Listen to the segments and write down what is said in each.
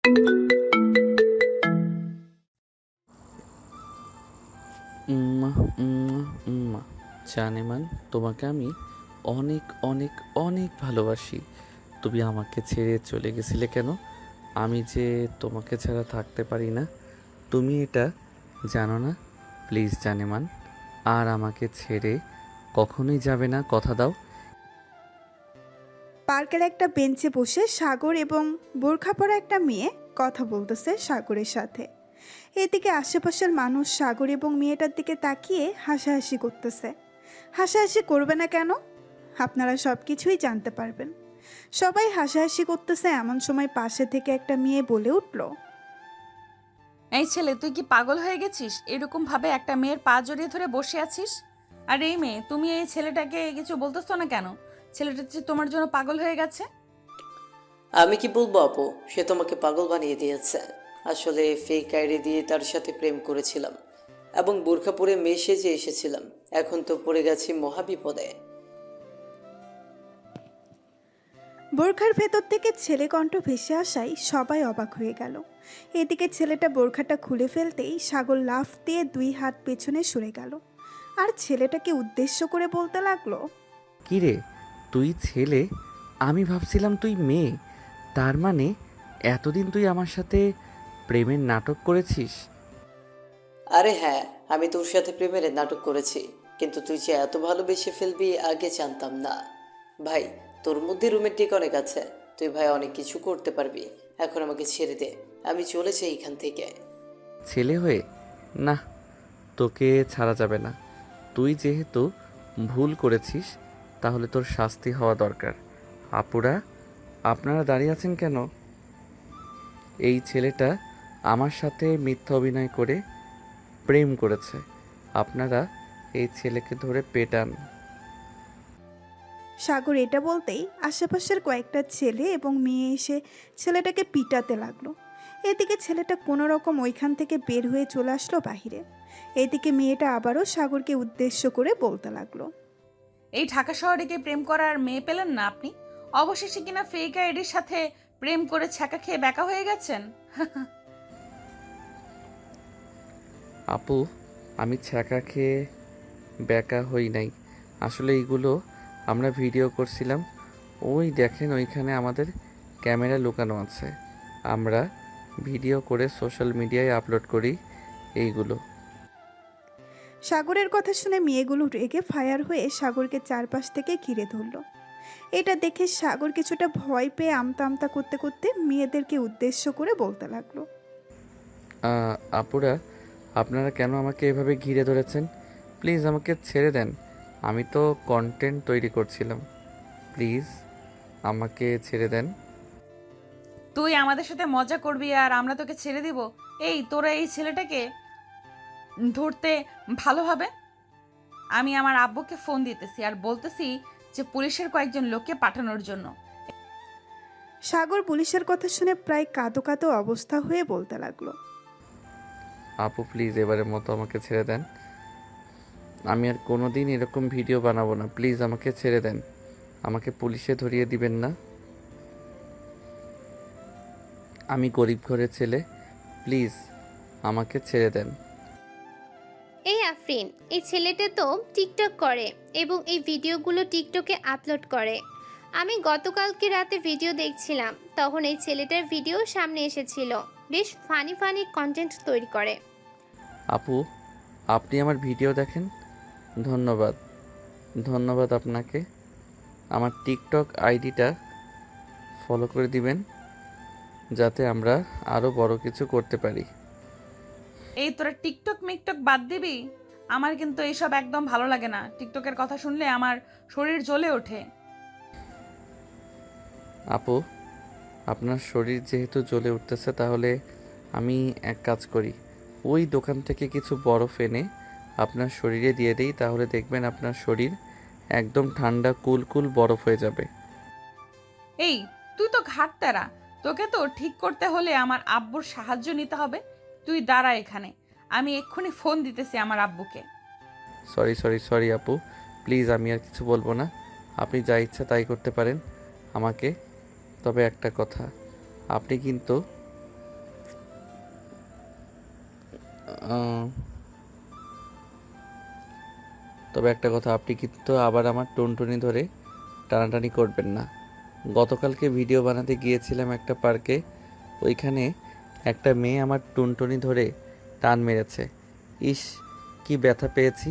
উম্মা, উম্মা, উম্মা। জানেমান, তোমাকে আমি অনেক অনেক অনেক ভালোবাসি। তুমি আমাকে ছেড়ে চলে গেছিলে কেন? আমি যে তোমাকে ছাড়া থাকতে পারি না, তুমি এটা জানো না? প্লিজ জানেমান, আর আমাকে ছেড়ে কখনোই যাবে না, কথা দাও। পার্কের একটা বেঞ্চে বসে সাগর এবং বোরখা পরা একটা মেয়ে কথা বলতেছে সাগরের সাথে। এদিকে আশেপাশের মানুষ সাগর এবং মেয়েটার দিকে তাকিয়ে হাসাহাসি করতেছে। হাসাহাসি করবে না কেন? আপনারা সব কিছুই জানতে পারবেন। সবাই হাসাহাসি করতেছে এমন সময় পাশে থেকে একটা মেয়ে বলে উঠল, এই ছেলে, তুই কি পাগল হয়ে গেছিস? এরকম ভাবে একটা মেয়ের পা জড়িয়ে ধরে বসে আছিস? আর এই মেয়ে, তুমি এই ছেলেটাকে কিছু বলতেছো না কেন? ছেলেটা যে তোমার জন্য পাগল হয়ে গেছে। আমি কি বলবো আপু, সে তোমাকে পাগল বানিয়ে দিয়েছে। আসলে ফেক আইডি দিয়ে তার সাথে প্রেম করেছিলাম এবং বোরখা পরে মেয়ে সেজে এসেছিলাম। এখন তো পড়ে গেছি মহাবিপদে। বোরখার ভেতর থেকে ছেলে কণ্ঠ ভেসে আসায় সবাই অবাক হয়ে গেল। এদিকে ছেলেটা বোরখাটা খুলে ফেলতেই সাগর লাফ দিয়ে 2 হাত পেছনে সরে গেল আর ছেলেটাকে উদ্দেশ্য করে বলতে লাগলো, কি রে, তুই ছেলে? আমি ভাবছিলাম তুই মেয়ে। তার মানে এতদিন তুই আমার সাথে প্রেমের নাটক করেছিস? আরে হ্যাঁ, আমি তোর সাথে প্রেমের নাটক করেছি, কিন্তু তুই যে এত ভালোবেসে ফেলবি আগে জানতাম না। ভাই, তোর মধ্যে রোমান্টিক অনেক আছে, তুই ভাই অনেক কিছু করতে পারবি। এখন আমাকে ছেড়ে দে, আমি চলে যাই এখান থেকে। ছেলে হয়ে? না, তোকে ছাড়া যাবে না। তুই যেহেতু ভুল করেছিস, তাহলে তোর শাস্তি হওয়া দরকার। আপুরা, আপনারা দাঁড়িয়ে আছেন কেন? এই ছেলেটা আমার সাথে মিথ্যা অভিনয় করে প্রেম করেছে। আপনারা এই ছেলেকে ধরে পেটান। সাগর এটা বলতেই আশেপাশের কয়েকটা ছেলে এবং মেয়ে এসে ছেলেটাকে পিটাতে লাগলো। এদিকে ছেলেটা কোনো রকম ওইখান থেকে বের হয়ে চলে আসলো বাহিরে। এদিকে মেয়েটা আবারও সাগরকে উদ্দেশ্য করে বলতে লাগলো, এই ঢাকা শহরে কি প্রেম করার মেয়ে পেলেন না আপনি? অবশেষে কিনা ফেক আইডির সাথে প্রেম করে ছ্যাঁকা খেয়ে ব্যাকা হয়ে গেছেন। আপু, আমি ছ্যাঁকা খেয়ে ব্যাকা হই নাই। আসলে এইগুলো আমরা ভিডিও করছিলাম। ওই দেখেন, ওইখানে আমাদের ক্যামেরা লুকানো আছে। আমরা ভিডিও করে সোশ্যাল মিডিয়ায় আপলোড করি এইগুলো। সাগরের কথা শুনে মেয়েগুলো রেগে ফায়ার হয়ে সাগরকে চারপাশ থেকে ঘিরে ধরল। এটা দেখে সাগর কিছুটা ভয় পেয়ে আমতা আমতা করতে করতে মেয়েদেরকে উদ্দেশ্য করে বলতে লাগলো, আপুরা, আপনারা কেন আমাকে এভাবে ঘিরে ধরেছেন? প্লিজ আমাকে ছেড়ে দেন। আমি তো কন্টেন্ট তৈরি করছিলাম। প্লিজ আমাকে ছেড়ে দেন। তুই আমাদের সাথে মজা করবি আর আমরা তোকে ছেড়ে দিব? এই, তোরা এই ছেলেটাকে ধরতে ভালোভাবে। আমি আমার আব্বুকে ফোন দিতেছি আর বলতেছি যে পুলিশের কয়েকজন লোককে পাঠানোর জন্য। সাগর পুলিশের কথা শুনে প্রায় কাঁদো কাঁদো অবস্থা হয়ে বলতে লাগলো, আপু প্লিজ এবারের মতো আমাকে ছেড়ে দেন। আমি আর কোনো দিন এরকম ভিডিও বানাবো না। প্লিজ আমাকে ছেড়ে দেন। আমাকে পুলিশে ধরিয়ে দিবেন না। আমি গরিব ঘরের ছেলে। প্লিজ আমাকে ছেড়ে দেন। এই আফরিন, এই ছেলেটা তো টিকটক করে এবং এই ভিডিওগুলো টিকটকে আপলোড করে। আমি গতকালকে রাতে ভিডিও দেখছিলাম, তখন এই ছেলেটার ভিডিও সামনে এসেছিল। বেশ ফানি ফানি কন্টেন্ট তৈরি করে। আপু, আপনি আমার ভিডিও দেখেন? ধন্যবাদ। ধন্যবাদ আপনাকে। আমার টিকটক আইডিটা ফলো করে দিবেন, যাতে আমরা আরও বড় কিছু করতে পারি। এই, তোরা টিকটক মিকটক বাদ দিবি? আমার কিন্তু এইসব একদম ভালো লাগে না। টিকটকের কথা শুনলে আমার শরীর জ্বলে ওঠে। আপু, আপনার শরীর যেহেতু জ্বলে উঠতেছে, তাহলে আমি এক কাজ করি, ওই দোকান থেকে কিছু বরফ এনে আপনার শরীরে দিয়ে দিই, তাহলে দেখবেন আপনার শরীর একদম ঠান্ডা কুল কুল বরফ হয়ে যাবে। এই, তুই তো ঘাটতারা। তোকে তো ঠিক করতে হলে আমার আব্বুর সাহায্য নিতে হবে। তুই দাঁড়া এখানে, আমি এক্ষুনি ফোন দিতেছি আমার আব্বুকে। সরি সরি সরি আপু, প্লিজ আমি আর কিছু বলবো না। আপনি যা ইচ্ছা তাই করতে পারেন আমাকে। তবে একটা কথা, আপনি কিন্তু আহ, তবে একটা কথা, আপনি কিন্তু আবার আমার টুনটুনি ধরে টানাটানি করবেন না। গতকালকে ভিডিও বানাতে গিয়েছিলাম একটা পার্কে, ওইখানে একটা মেয়ে আমার টুনটুনি ধরে টান মেরেছে। ইস, কি ব্যথা পেয়েছি।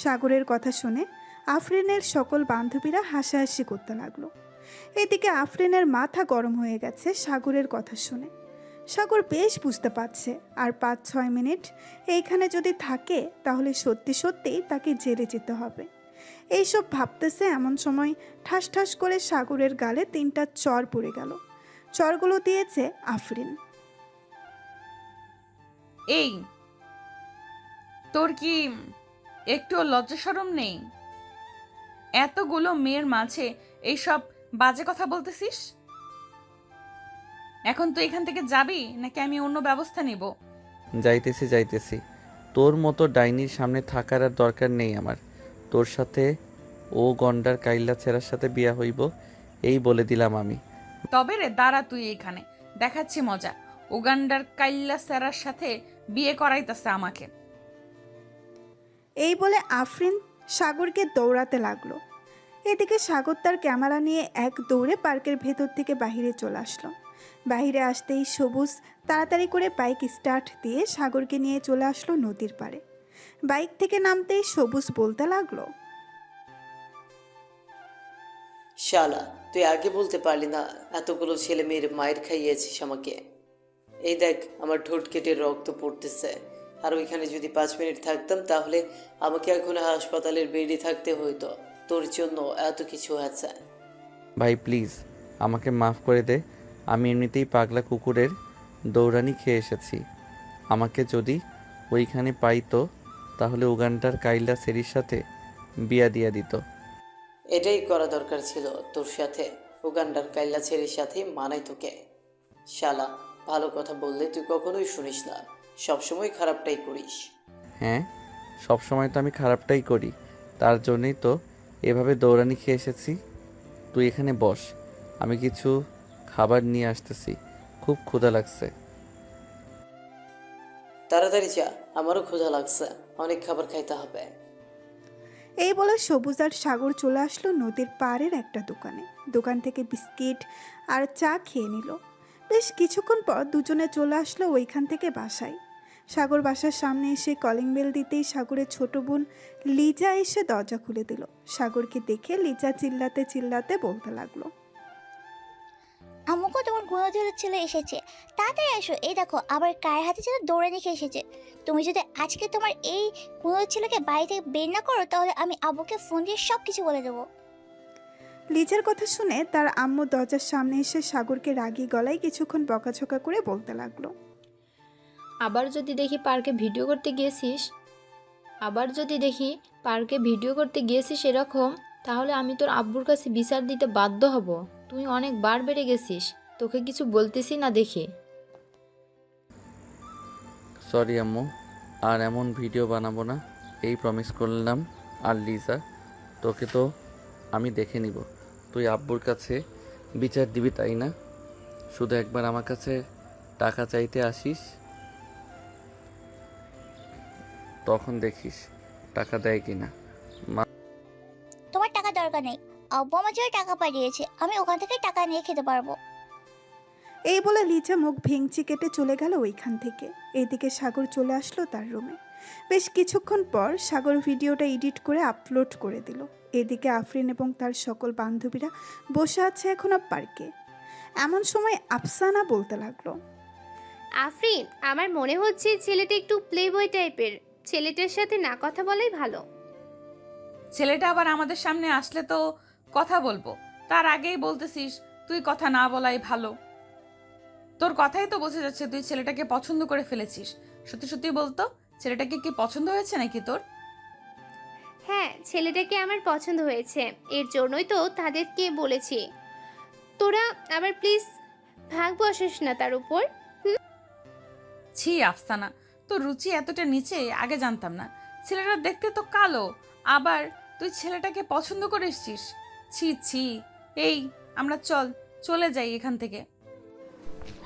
সাগরের কথা শুনে আফরিনের সকল বান্ধবীরা হাসাহাসি করতে লাগলো। এদিকে আফরিনের মাথা গরম হয়ে গেছে সাগরের কথা শুনে। সাগর বেশ বুঝতে পারছে আর 5-6 মিনিট এইখানে যদি থাকে তাহলে সত্যি সত্যিই তাকে জেলে যেতে হবে। এইসব ভাবতেছে এমন সময় ঠাস ঠাস করে সাগরের গালে 3টা চর পড়ে গেল। চরগুলো দিয়েছে আফরিন। এই, তোর কি একটুও লজ্জা শরম নেই? এতগুলো মেয়ের মাঝে এইসব বাজে কথা বলতেছিস? এখন তুই এখান থেকে যাবি নাকি আমি অন্য ব্যবস্থা নিব? যাইতেছি যাইতেছি, তোর মতো ডাইনির সামনে থাকার আর দরকার নেই আমার। তোর সাথে ও গন্ডার কাইল্লা ছেঁড়ার সাথে বিয়া হইব, এই বলে দিলাম আমি। তবে রে দাঁড়া, তুই এখানে দেখাচ্ছি মজা। উগান্ডার কাইল্লা স্যারার সাথে বিয়ে করাইতেছে আমাকে। এই বলে আফরিন সাগরকে দৌড়াতে লাগলো। এদিকে সাগর তার ক্যামেরা নিয়ে এক দৌড়ে পার্কের ভেতর থেকে বাইরে চলে আসলো। বাইরে আসতেই সবুজ তাড়াতাড়ি করে বাইক স্টার্ট দিয়ে সাগরকে নিয়ে চলে আসলো নদীর পাড়ে। বাইক থেকে নামতেই সবুজ বলতে লাগলো, শালা, তুই আগে বলতে পারলি না? এতগুলো ছেলে মেয়ের মায়ের খাইয়েছিস আমাকে। এই দেখ, আমার ঠোঁট কেটে রক্ত পড়তেছে। আর ওইখানে যদি 5 মিনিট থাকতাম তাহলে আমাকে এখন হাসপাতালের বেডে থাকতে হইতো। তোর জন্য এত কিছু আছে। ভাই প্লিজ আমাকে মাফ করে দে, আমি এমনিতেই পাগলা কুকুরের দৌড়ানি খেয়ে এসেছি। আমাকে যদি ওইখানে পাইতো তাহলে উগান্ডার কাইল্লা সেরির সাথে বিয়া দিয়া দিত। এটাই করা দরকার ছিল তোর সাথে। উগান্ডার কাইল্লা ছেলের সাথে মানাই তোকে। শালা, ভালো কথা বললে তুই কখনোই শুনিস না, সবসময় খারাপটাই করিস। হ্যাঁ, সব সময় তো আমি খারাপটাই করি, তার জন্যই তো এভাবে দৌড়ানি খেয়ে এসেছি। তুই এখানে বস, আমি কিছু খাবার নিয়ে আসতেছি, খুব ক্ষুধা লাগছে। তাড়াতাড়ি যা, আমারও ক্ষুধা লাগছে, অনেক খাবার খাইতে হবে। এই বলে সবুজ আর সাগর চলে আসলো নদীর পাড়ের একটা দোকানে। দোকান থেকে বিস্কিট আর চা খেয়ে নিল। বেশ কিছুক্ষণ পর দুজনে চলে আসলো ওইখান থেকে বাসায়। সাগর বাসার সামনে এসে কলিং বেল দিতেই সাগরের ছোট বোন লিজা এসে দরজা খুলে দিল। সাগরকে দেখে লিজা চিল্লাতে চিল্লাতে বলতে লাগলো, আম্মুকে তোমার গুণধরের ছেলে এসেছে, তাড়াতাড়ি এসো। এই দেখো আবার কায়ের হাতে ছেলে দৌড়ে দেখে এসেছে। তুমি যদি আজকে তোমার এই গুণধর ছেলেকে বাড়ি থেকে বের না করো তাহলে আমি আব্বুকে ফোন দিয়ে সব কিছু বলে দেবো। লিজার কথা শুনে তার আম্মু দরজার সামনে এসে সাগরকে রাগী গলায় কিছুক্ষণ বকাঝকা করে বলতে লাগলো, আবার যদি দেখি পার্কে ভিডিও করতে গিয়েছিস এরকম, তাহলে আমি তোর আব্বুর কাছে বিচার দিতে বাধ্য হব। তুই অনেক বার বেড়ে গেছিস, তোকে কিছু বলতেছি না দেখে। সরি আম্মু, আর এমন ভিডিও বানাবো না, এই প্রমিস করলাম। আর লিজা, তোকে তো আমি দেখে নিব। তুই আব্বুর কাছে বিচার দিবি তাই না? শুধু একবার আমার কাছে টাকা চাইতে আসিস, তখন দেখিস টাকা দেয় কিনা। তোমার টাকা দরকার নেই, আব্বু আমার জন্য টাকা পাঠিয়েছে, আমি ওখান থেকে টাকা নিয়ে খেতে পারবো। এই বলে লিজা মুখ ভেঙচি কেটে চলে গেল ওইখান থেকে। এইদিকে সাগর চলে আসলো তার রুমে। বেশ কিছুক্ষণ পর সাগর ভিডিওটা এডিট করে আপলোড করে দিল। এদিকে আফরিন এবং তার সকল বান্ধবীরা বসে আছে এখনো পার্কে। এমন সময় আফসানা বলতে লাগলো, আফরিন, আমার মনে হচ্ছে ছেলেটা একটু প্লে বয় টাইপের। ছেলেটার সাথে না কথা বলাই ভালো। ছেলেটা আবার আমাদের সামনে আসলে তো কথা বলবো, তার আগেই বলতেছিস তুই কথা না বলাই ভালো। তোর কথাই তো বোঝা যাচ্ছে তুই ছেলেটাকে পছন্দ করে ফেলেছিস। সত্যি সত্যি বলতো, ছেলেটাকে কি পছন্দ হয়েছে নাকি তোর? হ্যাঁ, ছেলেটাকে আমার পছন্দ হয়েছে, এর জন্যই তো তাদেরকে বলেছি। তোরা আবার প্লিজ ভাগ বসাস না তার উপর। ছি আফসানা, তোর রুচি এতটা নিচে আগে জানতাম না। ছেলেটা দেখতে তো কালো, আবার তুই ছেলেটাকে পছন্দ করে এসছিস। ছি ছি। এই, আমরা চলে যাই এখান থেকে।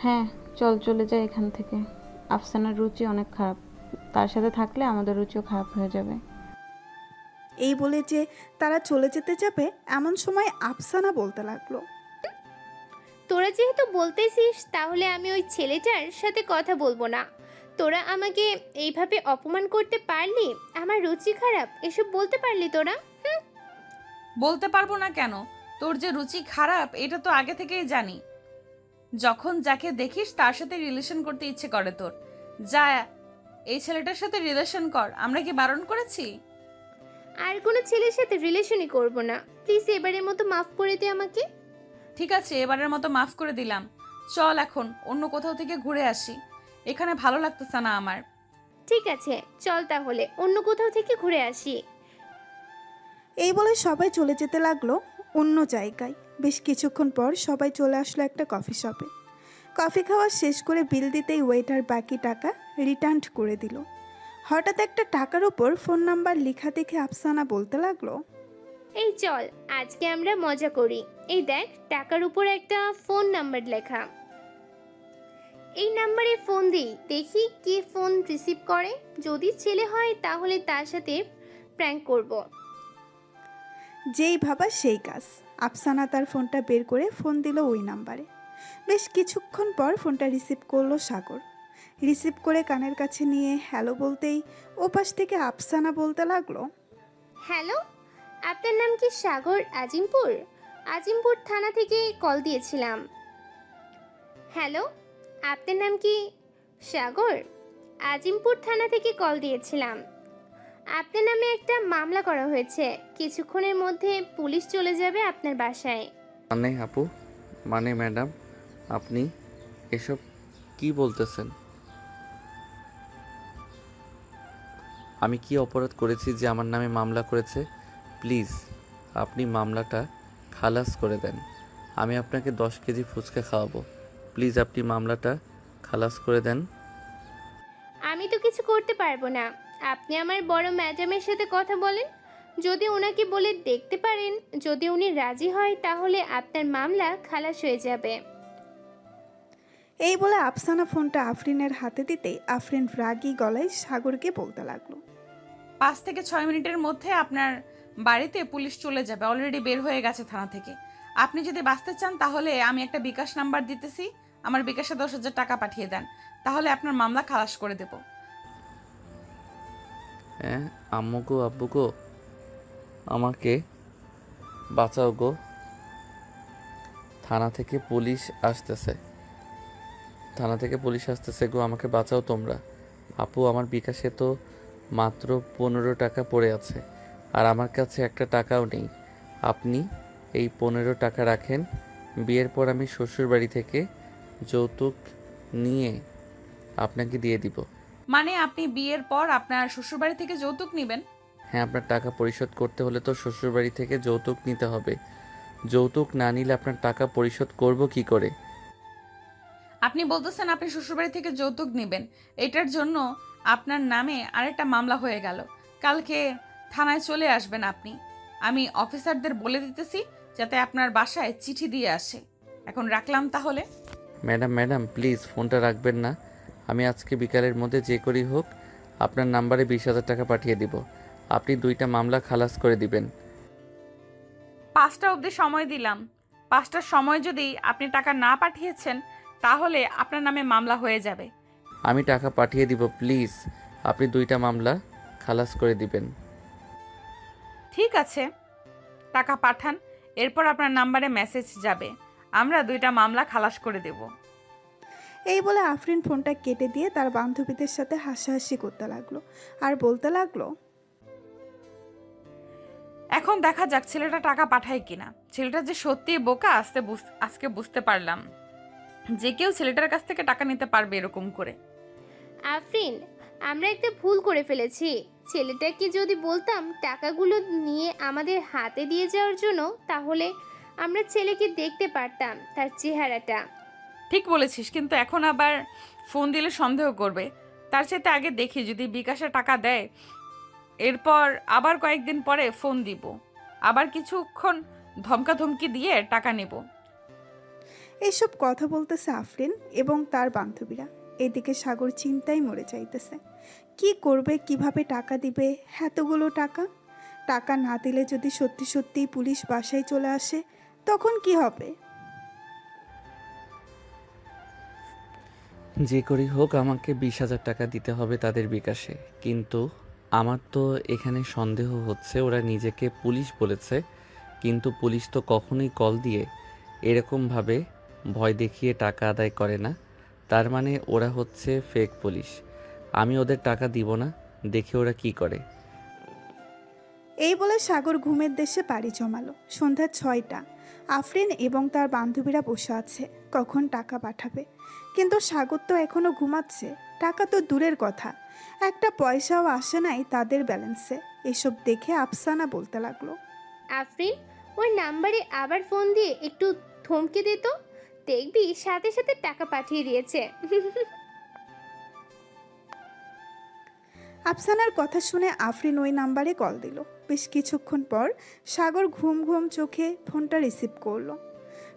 হ্যাঁ চল, চলে যাই এখান থেকে। আফসানার রুচি অনেক খারাপ, তার সাথে থাকলে আমাদের রুচিও খারাপ হয়ে যাবে। এই বলে যে তারা চলে যেতে যাবে এমন সময় আফসানা বলতে লাগলো, তোরা যেহেতু বলতেছিস তাহলে আমি ওই ছেলেটার সাথে কথা বলবো না। তোরা আমাকে এইভাবে অপমান করতে পারলি, আমার রুচি খারাপ এসব বলতে পারলি তোরা? বলতে পারবো না কেন? তোর যে রুচি খারাপ এটা তো আগে থেকেই জানি। যখন যাকে দেখিস তার সাথে রিলেশন করতে ইচ্ছে করে তোর। যা এই ছেলেটার সাথে রিলেশন কর, আমরা কি বারণ করেছি? আর কোনো ছেলের সাথে রিলেশনই করব না, প্লিজ এবারের মতো মাফ করে দে আমাকে। ঠিক আছে, এবারের মতো মাফ করে দিলাম। চল এখন অন্য কোথাও থেকে ঘুরে আসি, এখানে ভালো লাগতেছে না আমার। ঠিক আছে চল তাহলে অন্য কোথাও থেকে ঘুরে আসি। এই বলে সবাই চলে যেতে লাগলো অন্য জায়গায়। বেশ কিছুক্ষণ পর সবাই চলে আসলো একটা কফি শপে। কফি খাওয়া শেষ করে বিল দিতেই ওয়েটার বাকি টাকা রিটার্ন করে দিল। হঠাৎ একটা টাকার উপর ফোন নাম্বার লেখা দেখে আফসানা বলতে লাগলো, এই চল আজকে আমরা মজা করি। এই দেখ টাকার উপর একটা ফোন নাম্বার লেখা, এই নাম্বারে ফোন দিই, দেখি কে ফোন রিসিভ করে। যদি ছেলে হয় তাহলে তার সাথে প্র্যাঙ্ক করব। যেই ভাবা সেই কাজ। আফসানা তার ফোনটা বের করে ফোন দিল ওই নাম্বারে। বেশ কিছুক্ষণ পর ফোনটা রিসিভ করলো সাগর। রিসিভ করে কানের কাছে নিয়ে হ্যালো বলতেই ওপাশ থেকে আফসানা বলতে লাগলো, হ্যালো, আপনার নাম কি সাগর? আজিমপুর আজিমপুর থানা থেকে কল দিয়েছিলাম। হ্যালো, আপনার নাম কি সাগর? আজিমপুর থানা থেকে কল দিয়েছিলাম। আপনার নামে একটা মামলা করা হয়েছে, কিছুক্ষণের মধ্যে পুলিশ চলে যাবে আপনার বাসায়। মানে আপু, মানে ম্যাডাম, আপনি এসব কি বলতেছেন? আমি কি অপরাধ করেছি যে আমার নামে মামলা করেছে? প্লিজ আপনি মামলাটা খালাস করে দেন। আমি আপনাকে 10 কেজি ফুচকা খাওয়াবো। প্লিজ আপনি মামলাটা খালাস করে দেন। আমি তো কিছু করতে পারবো না, আপনি আমার বড় ম্যাডামের সাথে কথা বলেন। যদি ওনাকে বলে দেখতে পারেন, যদি উনি রাজি হয় তাহলে আপনার মামলা খালাস হয়ে যাবে। এই বলে আফসানা ফোনটা আফরিনের হাতে দিতেই আফরিন রাগী গলায় সাগরকে বলতে লাগলো, 5 থেকে 6 মিনিটের মধ্যে আপনার বাড়িতে পুলিশ চলে যাবে, অলরেডি বের হয়ে গেছে থানা থেকে। আপনি যদি বাঁচতে চান তাহলে আমি একটা বিকাশ নাম্বার দিতেছি, আমার বিকাশে 10,000 টাকা পাঠিয়ে দেন, তাহলে আপনার মামলা খালাস করে দেব। হ্যাঁ আম্মু গো, আব্বু গো, আমাকে বাঁচাও গো, থানা থেকে পুলিশ আসতেছে, থানা থেকে পুলিশ আসতেছে গো, আমাকে বাঁচাও তোমরা। আপু আমার বিকাশে তো মাত্র 15 টাকা পড়ে আছে, আর আমার কাছে একটা টাকাও নেই। আপনি এই 15 টাকা রাখেন, বিয়ের পর আমি শ্বশুর বাড়ি থেকে যৌতুক নিয়ে আপনাকে দিয়ে দিব। মানে আপনি বিয়ের পর আপনার শ্বশুরবাড়ি থেকে যৌতুক নেবেন? হ্যাঁ, আপনার টাকা পরিশোধ করতে হলে তো শ্বশুরবাড়ি থেকে যৌতুক নিতে হবে। যৌতুক না নিলে আপনার টাকা পরিশোধ করব কি করে? আপনি বলতেছেন আপনি শ্বশুরবাড়ি থেকে যৌতুক নেবেন, এটার জন্য আপনার নামে আরেকটা মামলা হয়ে গেল। কালকে থানায় চলে আসবেন আপনি, আমি অফিসারদের বলে দিতেছি যাতে আপনার বাসায় চিঠি দিয়ে আসে। এখন রাখলাম তাহলে। ম্যাডাম প্লিজ ফোনটা রাখবেন না। আমি আজকে বিকালের মধ্যে যে করেই হোক আপনার নাম্বারে 20,000 টাকা পাঠিয়ে দিব। আপনি 2টা মামলা খালাস করে দিবেন। 5টা অবধি সময় দিলাম, 5টার সময় যদি আপনি টাকা না পাঠিয়েছেন তাহলে আপনার নামে মামলা হয়ে যাবে। আমি টাকা পাঠিয়ে দিব, প্লিজ আপনি 2টা মামলা খালাস করে দিবেন। ঠিক আছে, টাকা পাঠান, এরপর আপনার নাম্বারে মেসেজ যাবে, আমরা 2টা মামলা খালাস করে দেব। এই বলে আফরিন ফোনটা কেটে দিয়ে তার বান্ধবীদের সাথে হাসাহাসি করতে লাগলো আর বলতে লাগলো, এখন দেখা যাক ছেলেটা টাকা পাঠায় কিনা। ছেলেটা যে সত্যি বোকা আজকে বুঝতে পারলাম, যে কেউ ছেলেটার কাছ থেকে টাকা নিতে পারবে এরকম করে। আফরিন, আমরা একটা ভুল করে ফেলেছি। ছেলেটাকে যদি বলতাম টাকাগুলো নিয়ে আমাদের হাতে দিয়ে যাওয়ার জন্য, তাহলে আমরা ছেলেকে দেখতে পারতাম, তার চেহারাটা। ঠিক বলেছিস, কিন্তু এখন আবার ফোন দিলে সন্দেহ করবে। তার সাথে আগে দেখি যদি বিকাশে টাকা দেয়, এরপর আবার কয়েকদিন পরে ফোন দিব, আবার কিছুক্ষণ ধমকাধমকি দিয়ে টাকা নেব। এইসব কথা বলতেছে আফরিন এবং তার বান্ধবীরা। এদিকে সাগর চিন্তায় মরে যাইতেছে। কি করবে, কিভাবে টাকা দিবে এতগুলো টাকা? টাকা না দিলে যদি সত্যি সত্যিই পুলিশ বাসায় চলে আসে তখন কি হবে? যে করেই হোক আমাকে 20,000 টাকা দিতে হবে তাদের বিকাশে। কিন্তু আমার তো এখানে সন্দেহ হচ্ছে ওরা নিজেকে পুলিশ বলেছে, কিন্তু পুলিশ তো কখনোই কল দিয়ে এরকমভাবে ভয় দেখিয়ে টাকা আদায় করে না। তার মানে ওরা হচ্ছে ফেক পুলিশ। আমি ওদের টাকা দিব না, দেখি ওরা কি করে। এই বলে সাগর ঘুমের দেশে পাড়ি জমালো। সন্ধ্যা 6টা। আফরিন এবং তার বান্ধবীরা বসে আছে কখন টাকা পাঠাবে, কিন্তু সাগর তো এখনো ঘুমাচ্ছে। টাকা তো দূরের কথা, একটা পয়সাও আসে নাই তাদের ব্যালেন্সে। এসব দেখে আফসানা বলতে লাগলো, আফরিন, ওই নাম্বারে আবার ফোন দিয়ে একটু ধমকে দে তো, দেখবি সাথে সাথে টাকা পাঠিয়ে দিয়েছে। আফসানার কথা শুনে আফরিন ওই নাম্বারে কল দিল। বেশ কিছুক্ষণ পর সাগর ঘুম ঘুম চোখে ফোনটা রিসিভ করলো।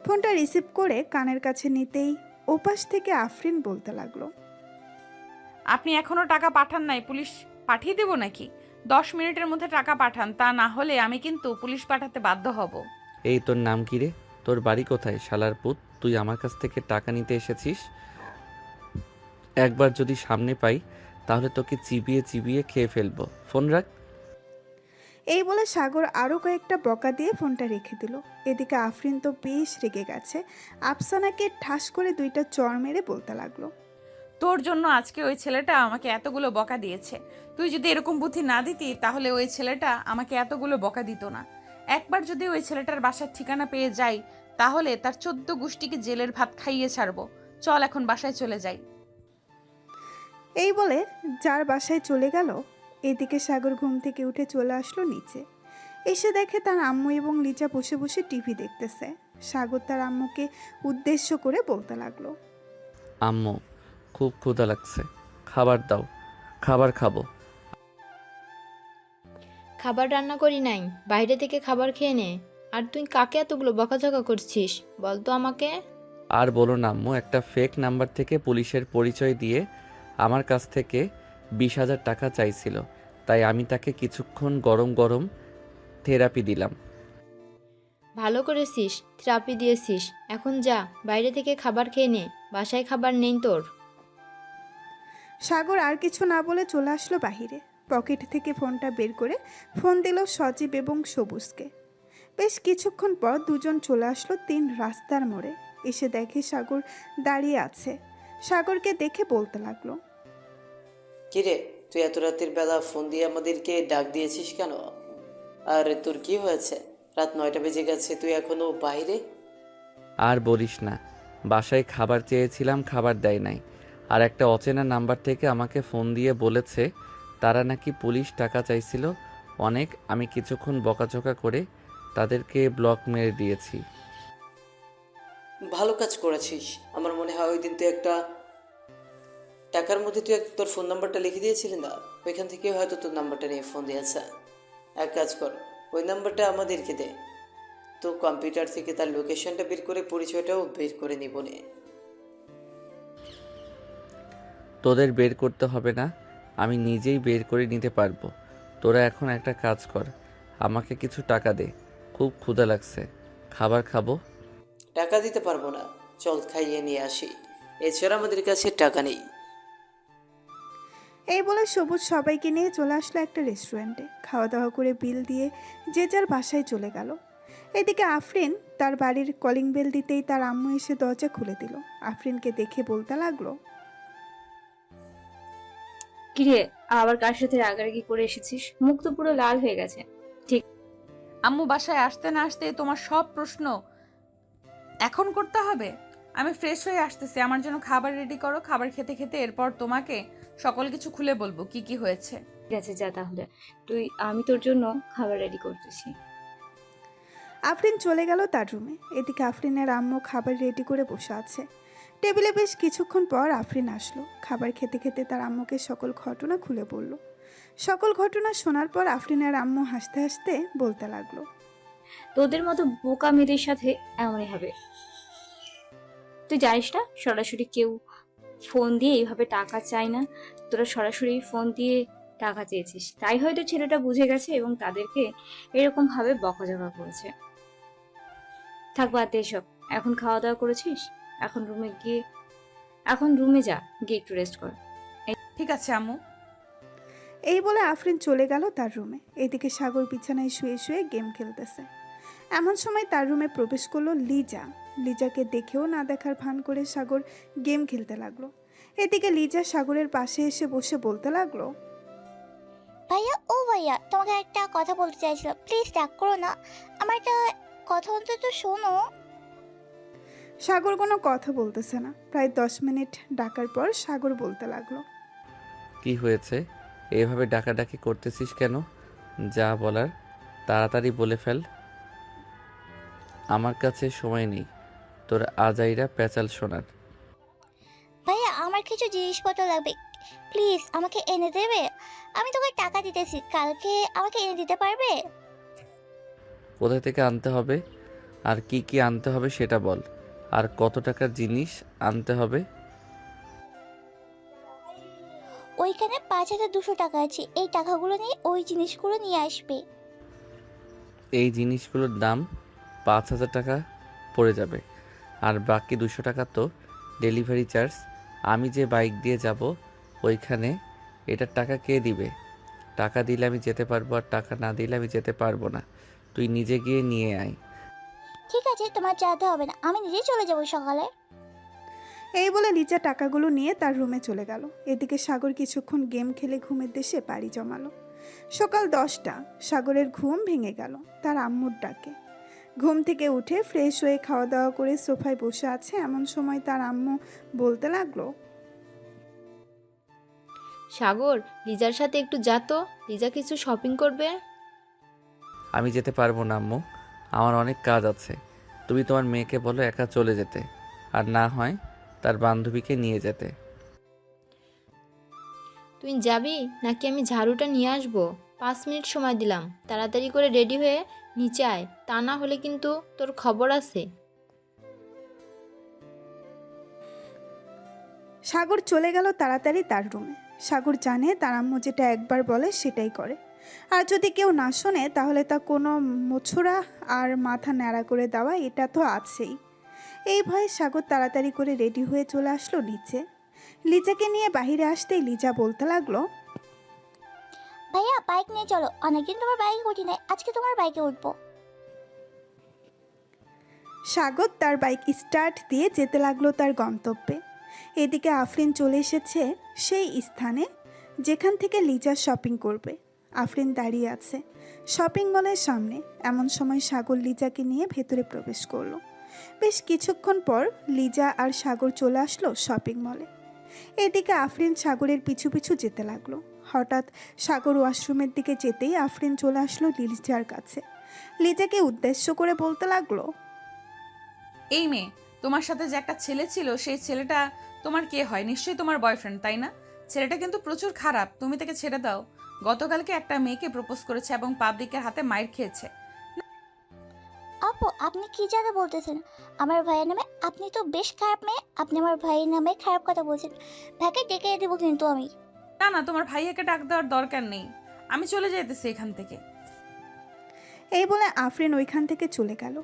ফোনটা রিসিভ করে কানের কাছে নিতেই ওপাশ থেকে আফরিন বলতে লাগলো, আপনি এখনো টাকা পাঠান নাই, পুলিশ পাঠিয়ে দেবো নাকি? 10 মিনিটের মধ্যে টাকা পাঠান, তা না হলে আমি কিন্তু পুলিশ পাঠাতে বাধ্য হব। এই তোর নাম কি রে? তোর বাড়ি কোথায় শালার পুত? তুই আমার কাছ থেকে টাকা নিতে এসেছিস? একবার যদি সামনে পাই তাহলে তোকে চিবিয়ে চিবিয়ে খেয়ে ফেলবো। ফোন রাখ। এই বলে সাগর আরও কয়েকটা বকা দিয়ে ফোনটা রেখে দিল। এদিকে আফরিন তো বেশ রেগে গেছে। আফসানাকে ঠাস করে 2টা চড় মেরে বলতে লাগলো, তোর জন্য আজকে ওই ছেলেটা আমাকে এতগুলো বকা দিয়েছে। তুই যদি এরকম বুদ্ধি না দিতি তাহলে ওই ছেলেটা আমাকে এতগুলো বকা দিত না। একবার যদি ওই ছেলেটার বাসার ঠিকানা পেয়ে যাই তাহলে তার 14 গোষ্ঠীকে জেলের ভাত খাইয়ে ছাড়বো। চল এখন বাসায় চলে যাই। এই বলে যার বাসায় চলে গেল। এদিকে সাগর ঘুম থেকে উঠে চলে আসলো নিচে। এসে দেখে তার আম্মু এবং লিজা বসে বসে টিভি দেখতেছে। সাগর তার আম্মুকে উদ্দেশ্য করে বলতে লাগলো, আম্মু, খুব ক্ষুধা লাগছে, খাবার দাও, খাবার খাবো। খাবার রান্না করি নাই, বাইরে থেকে খাবার খেয়ে নে। আর তুই কাকে এতগুলো বকাঝকা করছিস বল তো আমাকে? আর বলো না আম্মু, একটা ফেক নাম্বার থেকে পুলিশের পরিচয় দিয়ে আমার কাছ থেকে 20,000 টাকা চাইছিল, তাই আমি তাকে কিছুক্ষণ গরম গরম থেরাপি দিলাম। ভালো করেছিস, থেরাপি দিয়েছিস। এখন যা, বাইরে থেকে খাবার খেয়ে নে, বাসায় খাবার নেই তোর। সাগর আর কিছু না বলে চলে আসলো বাহিরে। পকেট থেকে ফোনটা বের করে ফোন দিল সজীব এবং সবুজকে। বেশ কিছুক্ষণ পর দুজন চলে আসলো 3 রাস্তার মোড়ে। এসে দেখে সাগর দাঁড়িয়ে আছে। সাগরকে দেখে বলতে লাগলো, কিরে, তুই এত রাতের বেলা ফোন দিয়ে আমাদেরকে ডাক দিয়েছিস কেন? আর তোর কি হয়েছে? রাত 9টা বেজে গেছে, তুই এখনো বাইরে? আর বলিস না, বাসায় খাবার চেয়েছিলাম, খাবার দেয় নাই। আর একটা অচেনা নাম্বার থেকে আমাকে ফোন দিয়ে বলেছে তারা নাকি পুলিশ টাকা চাইছিল অনেক। আমি কিছুক্ষণ বকাঝকা করে তাদেরকে ব্লক মেরে দিয়েছি। ভালো কাজ করেছিস। আমার মনে হয় ওই দিন তুই একটা টাকার মধ্যে তুই তোর ফোন নাম্বারটা লিখে দিয়েছিলি না, ওইখান থেকে হয়তো তোর নাম্বারটা নিয়ে ফোন দিয়েছে। এক কাজ কর, ওই নাম্বারটা আমাদেরকে দে, তো কম্পিউটার থেকে তার লোকেশনটা বের করে পরিচয়টাও বের করে নিব নে। তোদের বের করতে হবে না, আমি নিজেই বের করে নিতে পারবো। তোরা এখন একটা কাজ কর, আমাকে কিছু টাকা দে, খুব ক্ষুধা লাগছে, খাবার খাবো। টাকা দিতে পারবো না, চল খাইয়ে নিয়ে আসি, এছাড়া আমাদের কাছে টাকা নেই। এই বলে সবুজ সবাইকে নিয়ে চলে আসলো একটা রেস্টুরেন্টে। খাওয়া দাওয়া করে বিল দিয়ে যে যার বাসায় চলে গেল। এদিকে আফরিন তার বাড়ির কলিং বেল দিতেই তার আম্মু এসে দরজা খুলে দিল। আফরিনকে দেখে বলতে লাগলো, কিরে, আবার কার সাথে রাগারাগি করে এসেছিস? মুখ তো পুরো লাল হয়ে গেছে। আম্মু বাসায় আসতে না আসতে তোমার সব প্রশ্ন এখন করতে হবে? আমি ফ্রেশ হয়ে আসতেছি, আমার জন্য খাবার রেডি করো। খাবার খেতে খেতে এরপর তোমাকে সকল কিছু খুলে বলবো কি কি হয়েছে। ঠিক আছে, যা তাহলে। আমি তোর জন্য খাবার রেডি করতেছি। আফরিন চলে গেল তার রুমে। এদিকে আফরিনের আম্মু খাবার রেডি করে বসে আছে টেবিলে। বেশ কিছুক্ষণ পর আফরিন আসলো। খাবার খেতে খেতে তার আম্মুকে সকল ঘটনা খুলে বলল। সকল ঘটনা শোনার পর আফরিনের আম্মু হাসতে হাসতে বলতে লাগলো, তোদের মতো বোকা মেয়েদের সাথে এমনই হবে। তুই জানিস না, সরাসরি কেউ ফোন দিয়ে এইভাবে টাকা চাই না, তোরা সরাসরি ফোন দিয়ে টাকা চেয়েছিস, তাই হয়তো ছেলেটা বুঝে গেছে এবং তাদেরকে এরকম ভাবে বকাঝকা করেছে। থাক বাদ দে এসব। এখন খাওয়া দাওয়া করেছিস? এখন রুমে যা, গিয়ে একটু রেস্ট কর। ঠিক আছে আম্মু। এই বলে আফরিন চলে গেল তার রুমে। এদিকে সাগর বিছানায় শুয়ে শুয়ে গেম খেলতেছে। এমন সময় তার রুমে প্রবেশ করলো লিজা। লিজাকে দেখেও না দেখার ভান করে সাগর গেম খেলতে লাগলো। এদিকে লিজা সাগরের পাশে এসে বসে বলতে লাগলো, ভাইয়া ও ভাইয়া, তোমাকে একটা কথা বলতে চাইছিলাম, প্লিজ রাগ করো না, আমার একটা কথা অন্তত শোনো। সাগর কোনো কথা বলতেছে না। প্রায় 10 মিনিট ডাকার পর সাগর বলতে লাগলো, কি হয়েছে? এভাবে ডাকাডাকি করতেছিস কেন? যা বলার তাড়াতাড়ি বলে ফেল। আমার কাছে সময় নেই তোর আজাইরা প্যাচাল শোনার। ভাইয়া আমার কিছু জিনিসপত্র লাগবে, প্লিজ আমাকে এনে দেবে? আমি তোকে টাকা দিতেছি, কালকে আমাকে এনে দিতে পারবে? কোথা থেকে আনতে হবে আর কি কি আনতে হবে সেটা বল। আর কত টাকার জিনিস আনতে হবে? ওইখানে 5200 টাকা আছে, এই টাকাগুলো নিয়ে ওই জিনিসগুলো নিয়ে আসবে। এই জিনিসগুলোর দাম 5000 টাকা পড়ে যাবে, আর বাকি 200 টাকা তো ডেলিভারি চার্জ। আমি যে বাইক দিয়ে যাব ওইখানে এটার টাকা কে দিবে? টাকা দিলে আমি যেতে পারবো, আর টাকা না দিলে আমি যেতে পারবো না। তুই নিজে গিয়ে নিয়ে আয়। ঠিক আছে, তোমার যেতে হবে না, আমি নিজেই চলে যাবো সকালে। এই বলে লিজা টাকাগুলো নিয়ে তার রুমে চলে গেল। এদিকে সাগর কিছুক্ষণ গেম খেলে ঘুমের দেশে পাড়ি জমালো। সকাল 10টা। সাগরের ঘুম ভেঙে গেল তার আম্মুর ডাকে। ঘুম থেকে উঠে ফ্রেশ হয়ে খাওয়া দাওয়া করে সোফায় বসে আছে। এমন সময় তার আম্মু বলতে লাগলো, সাগর, লিজার সাথে একটু যা তো, লিজা কিছু শপিং করবে। আমি যেতে পারবো না আম্মু, আমার অনেক কাজ আছে। তুমি তোমার মেয়েকে বলো একা চলে যেতে, আর না হয় তার বান্ধবীকে নিয়ে যেতে। তুই যাবি নাকি আমি ঝাড়ুটা নিয়ে আসবো? 5 মিনিট সময় দিলাম, তাড়াতাড়ি করে রেডি হয়ে নিচে আয়, তা না হলে কিন্তু তোর খবর আছে। সাগর চলে গেল তাড়াতাড়ি তার রুমে। সাগর জানে তার আম্মু যেটা একবার বলে সেটাই করে, আর যদি কেউ না শোনে তাহলে তা কোনো মোছরা আর মাথা ন্যাড়া করে দেওয়া, এটা তো আছেই। এই ভয়ে সাগর তাড়াতাড়ি করে রেডি হয়ে চলে আসলো নিচে। লিজাকে নিয়ে বাইরে আসতেই লিজা বলতে লাগলো, ভাইয়া বাইক নিয়ে চলো, অনেকদিন তোমার বাইকে উঠি নাই, আজকে তোমার বাইকে উঠবো। সাগর তার বাইক স্টার্ট দিয়ে যেতে লাগলো তার গন্তব্যে। এদিকে আফরিন চলে এসেছে সেই স্থানে যেখান থেকে লিজা শপিং করবে। আফরিন দাঁড়িয়ে আছে শপিং মলের সামনে। এমন সময় সাগর লিজাকে নিয়ে ভেতরে প্রবেশ করলো। বেশ কিছুক্ষণ পর লিজা আর সাগর চলে আসলো শপিং মলে। এদিকে আফরিন সাগরের পিছু পিছু যেতে লাগলো। হঠাৎ সাগর ওয়াশরুমের দিকে যেতেই আফরিন চলে আসলো লিজার কাছে। লিজাকে উদ্দেশ্য করে বলতে লাগলো, এই মেয়ে, তোমার সাথে যে একটা ছেলে ছিল সেই ছেলেটা তোমার কে হয়? নিশ্চয়ই তোমার বয়ফ্রেন্ড, তাই না? ছেলেটা কিন্তু প্রচুর খারাপ, তুমি তাকে ছেড়ে দাও। গতকালকে একটা মেয়েকে প্রপোজ করেছে এবং পাবলিকের হাতে মাইর খেয়েছে। আপু আপনি কি জানে বলতেছেন? আমার ভাইয়ের নামে আপনি তো বেশ খারাপ মেয়ে, আপনি আমার ভাইয়ের নামে খারাপ কথা বলছেন। ভাইকে ডেকে দেবো কিন্তু আমি। না না, তোমার ভাইয়াকে ডাক দেওয়ার দরকার নেই, আমি চলে যেতেছি এখান থেকে। এই বলে আফরিন ওইখান থেকে চলে গেল।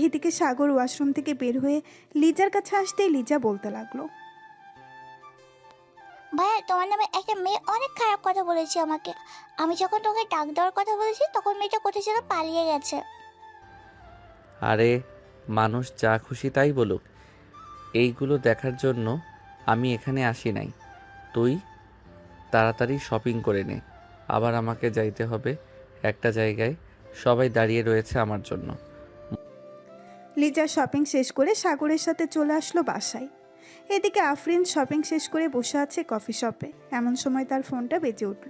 এদিকে সাগর ওয়াশরুম থেকে বের হয়ে লিজার কাছে আসতেই লিজা বলতে লাগলো, ভাইয়া তোমার নামে একটা মেয়ে অনেক খারাপ কথা বলেছে আমাকে। আমি যখন তোকে ডাক দেওয়ার কথা বলেছি তখন মেয়েটা কোথায় যেন পালিয়ে গেছে। আরে মানুষ যা খুশি তাই বলুক, এইগুলো দেখার জন্য আমি এখানে আসি নাই। তুই তাড়াতাড়ি শপিং করে নে, আবার আমাকে যাইতে হবে একটা জায়গায়, সবাই দাঁড়িয়ে রয়েছে আমার জন্য। লিজা শপিং শেষ করে সাগরের সাথে চলে আসলো বাসায়। এদিকে আফরিন শপিং শেষ করে বসে আছে কফি শপে। এমন সময় তার ফোনটা বেজে উঠল।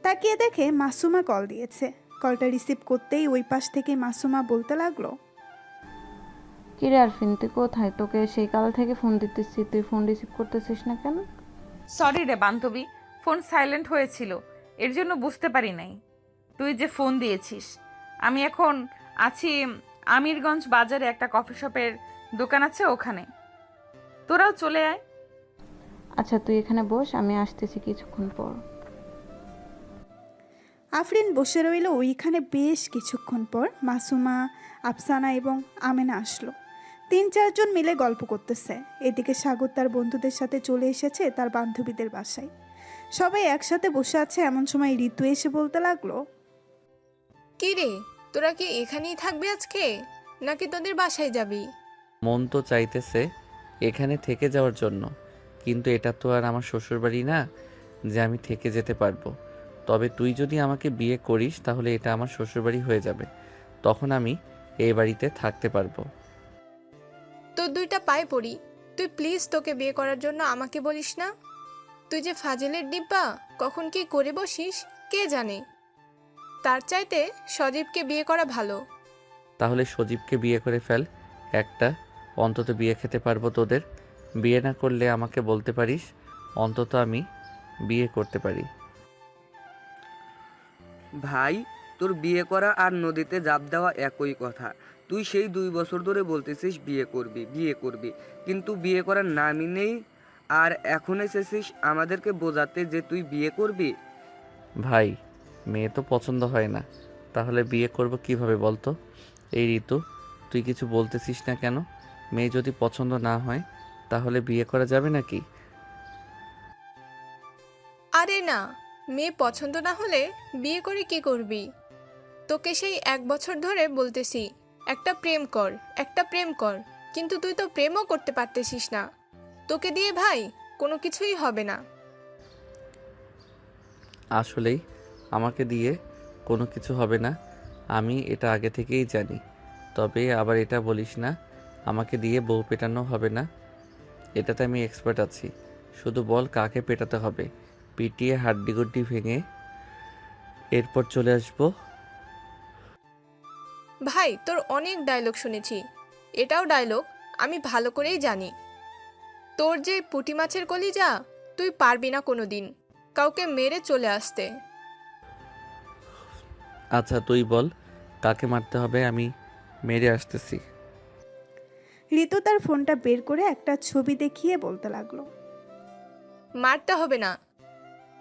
তাকিয়ে দেখে মাসুমা কল দিয়েছে। কলটা রিসিভ করতেই ওই পাশ থেকে মাসুমা বলতে লাগলো, কিরে আরফিন, তুই কোথায়? তোকে সেই কাল থেকে ফোন দিতেছি, তুই ফোন রিসিভ করতেছিস না কেন? সরি রে বান্ধবী, ফোন সাইলেন্ট হয়েছিল, এর জন্য বুঝতে পারি নাই তুই যে ফোন দিয়েছিস। আমি এখন আছি আমিরগঞ্জ বাজারে, একটা কফি শপের দোকান আছে ওখানে, তোরাও চলে আয়। আচ্ছা তুই এখানে বস, আমি আসতেছি কিছুক্ষণ পর। আফরিন বসে রইল ওইখানে। বেশ কিছুক্ষণ পর মাসুমা, আফসানা এবং আমেনা আসলো। 3-4 জন মিলে গল্প করতেছে। এদিকে সাগর তার বন্ধুদের সাথে চলে এসেছে তার বান্ধবীদের বাসায়। সবাই একসাথে বসে আছে। এমন সময় ঋতু এসে বলতে লাগলো, কি রে, তোরা কি এখানেই থাকবি আজকে, নাকি তোদের বাসায় যাবি? মন তো চাইতেছে এখানে থেকে যাওয়ার জন্য, কিন্তু এটা তো আর আমার শ্বশুরবাড়ি না যে আমি থেকে যেতে পারবো। তবে তুই যদি আমাকে বিয়ে করিস তাহলে এটা আমার শ্বশুরবাড়ি হয়ে যাবে, তখন আমি এই বাড়িতে থাকতে পারবো। তোর 2টা পায়ে পড়ি, তুই প্লিজ তোকে বিয়ে করার জন্য আমাকে বলিস না। তুই যে ফাজিলের ডিব্বা, কখন কি করে বসিস কে জানে। তার চাইতে সজীবকে বিয়ে করা ভালো। তাহলে সজীবকে বিয়ে করে ফেল, একটা অন্তত বিয়ে খেতে পারবো তোদের। বিয়ে না করলে আমাকে বলতে পারিস, অন্তত আমি বিয়ে করতে পারি। ভাই, তোর বিয়ে করা আর নদীতে ঝাঁপ দেওয়া একই কথা। তুই সেই 2 বছর ধরে বলতেছিস বিয়ে করবি বিয়ে করবি, কিন্তু বিয়ে করার নামই নেই। আর এখন এসেছিস আমাদেরকে বোঝাতে যে তুই বিয়ে করবি। ভাই, মেয়ে তো পছন্দ হয় না, তাহলে বিয়ে করব কিভাবে বলতো? এই ঋতু, তুই কিছু বলতেছিস না কেন? মেয়ে যদি পছন্দ না হয় তাহলে বিয়ে করা যাবে নাকি? আরে না, মেয়ে পছন্দ না হলে বিয়ে করে কি করবি? তোকে সেই 1 বছর ধরে বলতেছি একটা প্রেম কর, একটা প্রেম কর, কিন্তু তুই তো প্রেমও করতে পারতেছিস না। তোকে দিয়ে ভাই কোনো কিছুই হবে না। আসলেই আমাকে দিয়ে কোনো কিছু হবে না, আমি এটা আগে থেকেই জানি। তবে আবার এটা বলিস না আমাকে দিয়ে বউ পেটানো হবে না, এটাতে আমি এক্সপার্ট আছি। শুধু বল কাকে পেটাতে হবে, পিটিয়ে হাড্ডিগুড্ডি ভেঙে এরপর চলে আসবো। ভাই, তোর অনেক ডায়লগ শুনেছি, এটাও ডায়লগ আমি ভালো করেই জানি। তোর যে পুঁটি মাছের কলিজা, তুই পারবি না কোনো দিন কাউকে মেরে চলে আসতে। আচ্ছা তুই বল কাকে মারতে হবে, আমি মেরে আসতেছি। ঋতু তার ফোনটা বের করে একটা ছবি দেখিয়ে বলতে লাগলো, মারতে হবে না।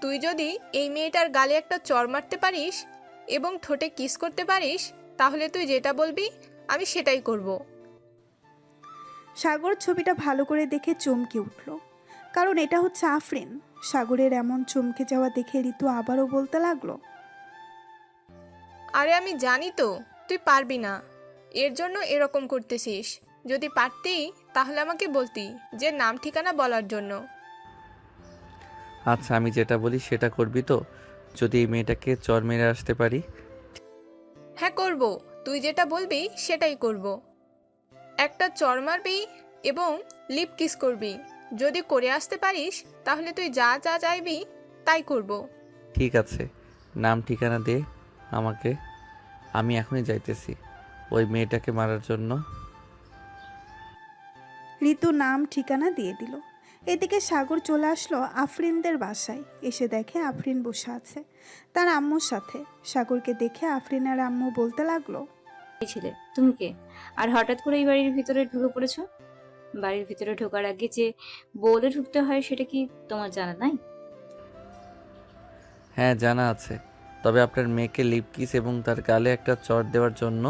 তুই যদি এই মেয়েটার গালে একটা চড় মারতে পারিস এবং ঠোঁটে কিস করতে পারিস, তাহলে তুই যেটা বলবি আমি সেটাই করব। সাগর ছবিটা ভালো করে দেখে চমকে উঠল, কারণ এটা হচ্ছে আফরিন। সাগরের এমন চমকে যাওয়া দেখে ঋতু আবারও বলতে লাগলো, আরে আমি জানি তো তুই পারবি না, এর জন্য এরকম করতেছিস। যদি পারতি তাহলে আমাকে বলতি, যে নাম ঠিকানা বলার জন্য। আচ্ছা আমি যেটা বলি সেটা করবি তো? যদি এই মেয়েটাকে চর মেরে আসতে পারি? হ্যাঁ করব, তুই যেটা বলবি সেটাই করব। একটা চড় মারবি এবং লিপ কিস করবি। যদি করে আসতে পারিস তাহলে তুই যা যা চাইবি তাই করব। ঠিক আছে, নাম ঠিকানা দে আমাকে, আমি এখনই যাইতেছি ওই মেয়েটাকে মারার জন্য। ঋতু নাম ঠিকানা দিয়ে দিল। এদিকে সাগর চলে আসলো আফরিনদের বাসায়। এসে দেখে আফরিন বসে আছে তার আম্মুর সাথে। সাগরকে দেখে আফরিনের আম্মু বলতে লাগলো, এই ছেলে তুমি কে, আর হঠাৎ করে এই বাড়ির ভিতরে ঢুকে পড়েছো? বাড়ির ভিতরে ঢোকার আগে যে বলে ঢুকতে হয় সেটা কি তোমার জানা নাই? হ্যাঁ জানা আছে, তবে আপনার মেয়েকে লিপ কিস এবং তার গালে একটা চড় দেওয়ার জন্য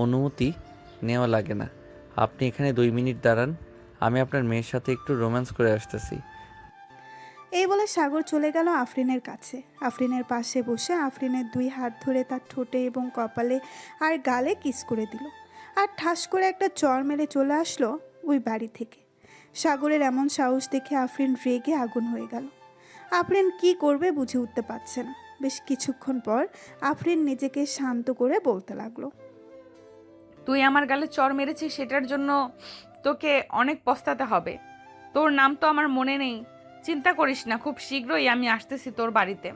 অনুমতি নেওয়া লাগে না। আপনি এখানে 2 মিনিট দাঁড়ান, আমি আপনার মেয়ের সাথে একটু রোম্যান্স করে আসতেছি। এই বলে সাগর চলে গেল আফরিনের কাছে। আফরিনের পাশে বসে আফরিনের 2 হাত ধরে তার ঠোঁটে এবং কপালে আর গালে কিস করে দিল, আর ঠাস করে একটা চড় মেরে চলে আসলো ওই বাড়ি থেকে। সাগরের এমন সাহস দেখে আফরিন রেগে আগুন হয়ে গেল। আফরিন কি করবে বুঝে উঠতে পারছে না। বেশ কিছুক্ষণ পর আফরিন নিজেকে শান্ত করে বলতে লাগলো, তুই আমার গালে চড় মেরেছিস, সেটার জন্য তোকে অনেক পস্তাতে হবে। তোর নাম তো আমার মনে নেই, চিন্তা করিস না, খুব শীঘ্রই আমি আসতেছি তোর বাড়িতে।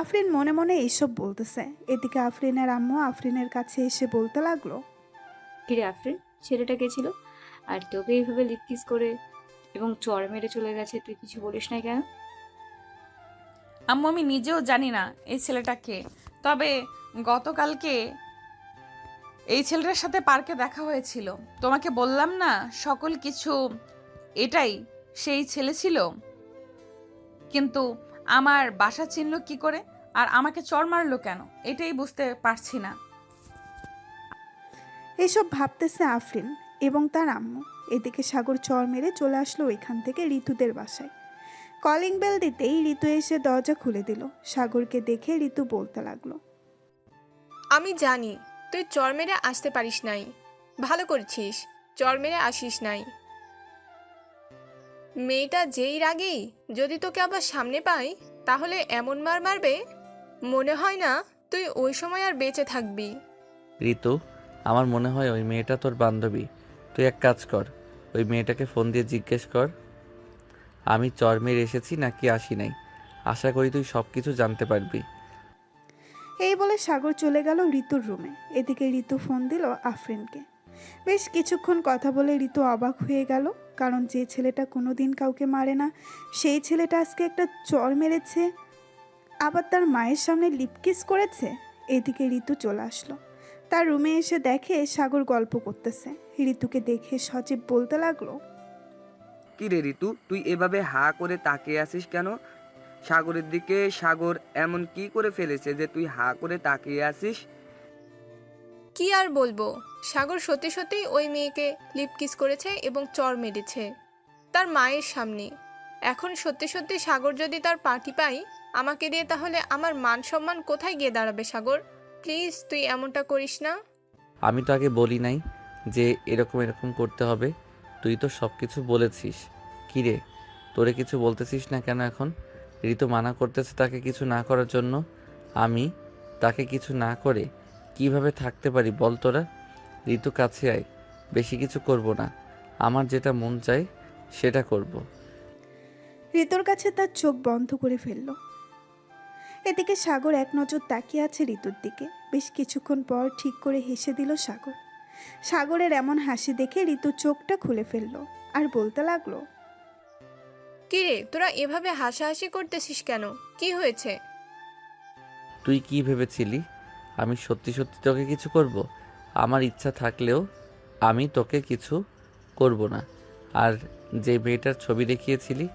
আফরিন মনে মনে এইসব বলতেছে। এদিকে আফরিনের আম্মু আফরিনের কাছে এসে বলতে লাগলো, কিরে আফরিন, ছেলেটা কে ছিল? আর তোকে এইভাবে লিপ কিস করে এবং চড় মেরে চলে গেছে, তুই কিছু বলিস না কেন? আম্মু আমি নিজেও জানি না এই ছেলেটা কে, তবে গতকালকে এই ছেলেটার সাথে পার্কে দেখা হয়েছিল। তোমাকে বললাম না সকল কিছু, এটাই সেই ছেলে ছিল, কিন্তু আমার বাসা চিনল কি করে আর আমাকে চড় মারলো কেন, এটাই বুঝতে পারছি না। এসব ভাবতেছে আফরিন এবং তার আম্মু। এদিকে সাগর চর মেরে চলে আসলো ওইখান থেকে ঋতুদের বাসায়। কলিং বেল দিতেই ঋতু এসে দরজা খুলে দিল। সাগরকে দেখে ঋতু বলতে লাগলো, আমি জানি তুই চর মেরে আসতে পারিস নাই, ভালো করেছিস, চর মেরে আসিস নাই। মেয়েটা যেই রাগেই যদি তোকে আবার সামনে পাই তাহলে এমন মার মারবে, মনে হয় না তুই ওই সময় আর বেঁচে থাকবি। ঋতু, আমার মনে হয় ওই মেয়েটা তোর বান্ধবী। তুই এক কাজ কর, ওই মেয়েটাকে ফোন দিয়ে জিজ্ঞেস কর আমি চর মেরে এসেছি নাকি আসি নাই। আশা করি তুই সব কিছু জানতে পারবি। এই বলে সাগর চলে গেল ঋতুর রুমে। এদিকে ঋতু ফোন দিল আফরিনকে। বেশ কিছুক্ষণ কথা বলে ঋতু অবাক হয়ে গেল, কারণ যে ছেলেটা কোনোদিন কাউকে মারে না সেই ছেলেটা আজকে একটা চর মেরেছে, আবার তার মায়ের সামনে লিপকিস করেছে। এদিকে ঋতু চলে আসলো। তার রুমে এসে দেখে সাগর গল্প করতেছে। ঋতুকে দেখে সজীব বলতে লাগলো, কি রে ঋতু, তুই এভাবে হা করে তাকিয়ে আছিস কেন সাগরের দিকে? সাগর এমন কি করে ফেলেছে যে তুই হা করে তাকিয়ে আছিস? কি আর বলবো, সাগর সত্যি সত্যিই ওই মেয়েকে লিপকিস করেছে এবং চর মেরেছে তার মায়ের সামনে। এখন সত্যি সত্যি সাগর যদি তার পার্টি পাই আমাকে দিয়ে, তাহলে আমার মান সম্মান কোথায় গিয়ে দাঁড়াবে? সাগর প্লিজ তুই এমনটা করিস না। আমি তো আগে বলি নাই যে এরকম এরকম করতে হবে। তুই তো সব কিছু বলেছিস। কি রে, তোরে কিছু বলতেছিস না কেন এখন? ঋতু মানা করতেছে তাকে কিছু না করার জন্য। আমি তাকে কিছু না করে কিভাবে থাকতে পারি বল তোরা? ঋতু কাছে আয়, বেশি কিছু করব না, আমার যেটা মন চায় সেটা করব। ঋতুর কাছে তার চোখ বন্ধ করে ফেলল। এদিকে সাগর এক নজর তাকিয়ে আছে ঋতুর দিকে। বেশ কিছুক্ষণ পর ঠিক করে হেসে দিল সাগর। সাগরের এমন হাসি দেখে ঋতু চোখটা খুলে ফেলল আর বলতে লাগলো, কি রে, তোরা এভাবে হাসাহাসি করতেছিস কেন? কি হয়েছে? তুই কি ভেবেছিলি আমি সত্যি সত্যি তোকে কিছু করব? আমার ইচ্ছা থাকলেও আমি তোকে কিছু করব না। আর যে মেয়েটার ছবি দেখিয়েছিলি,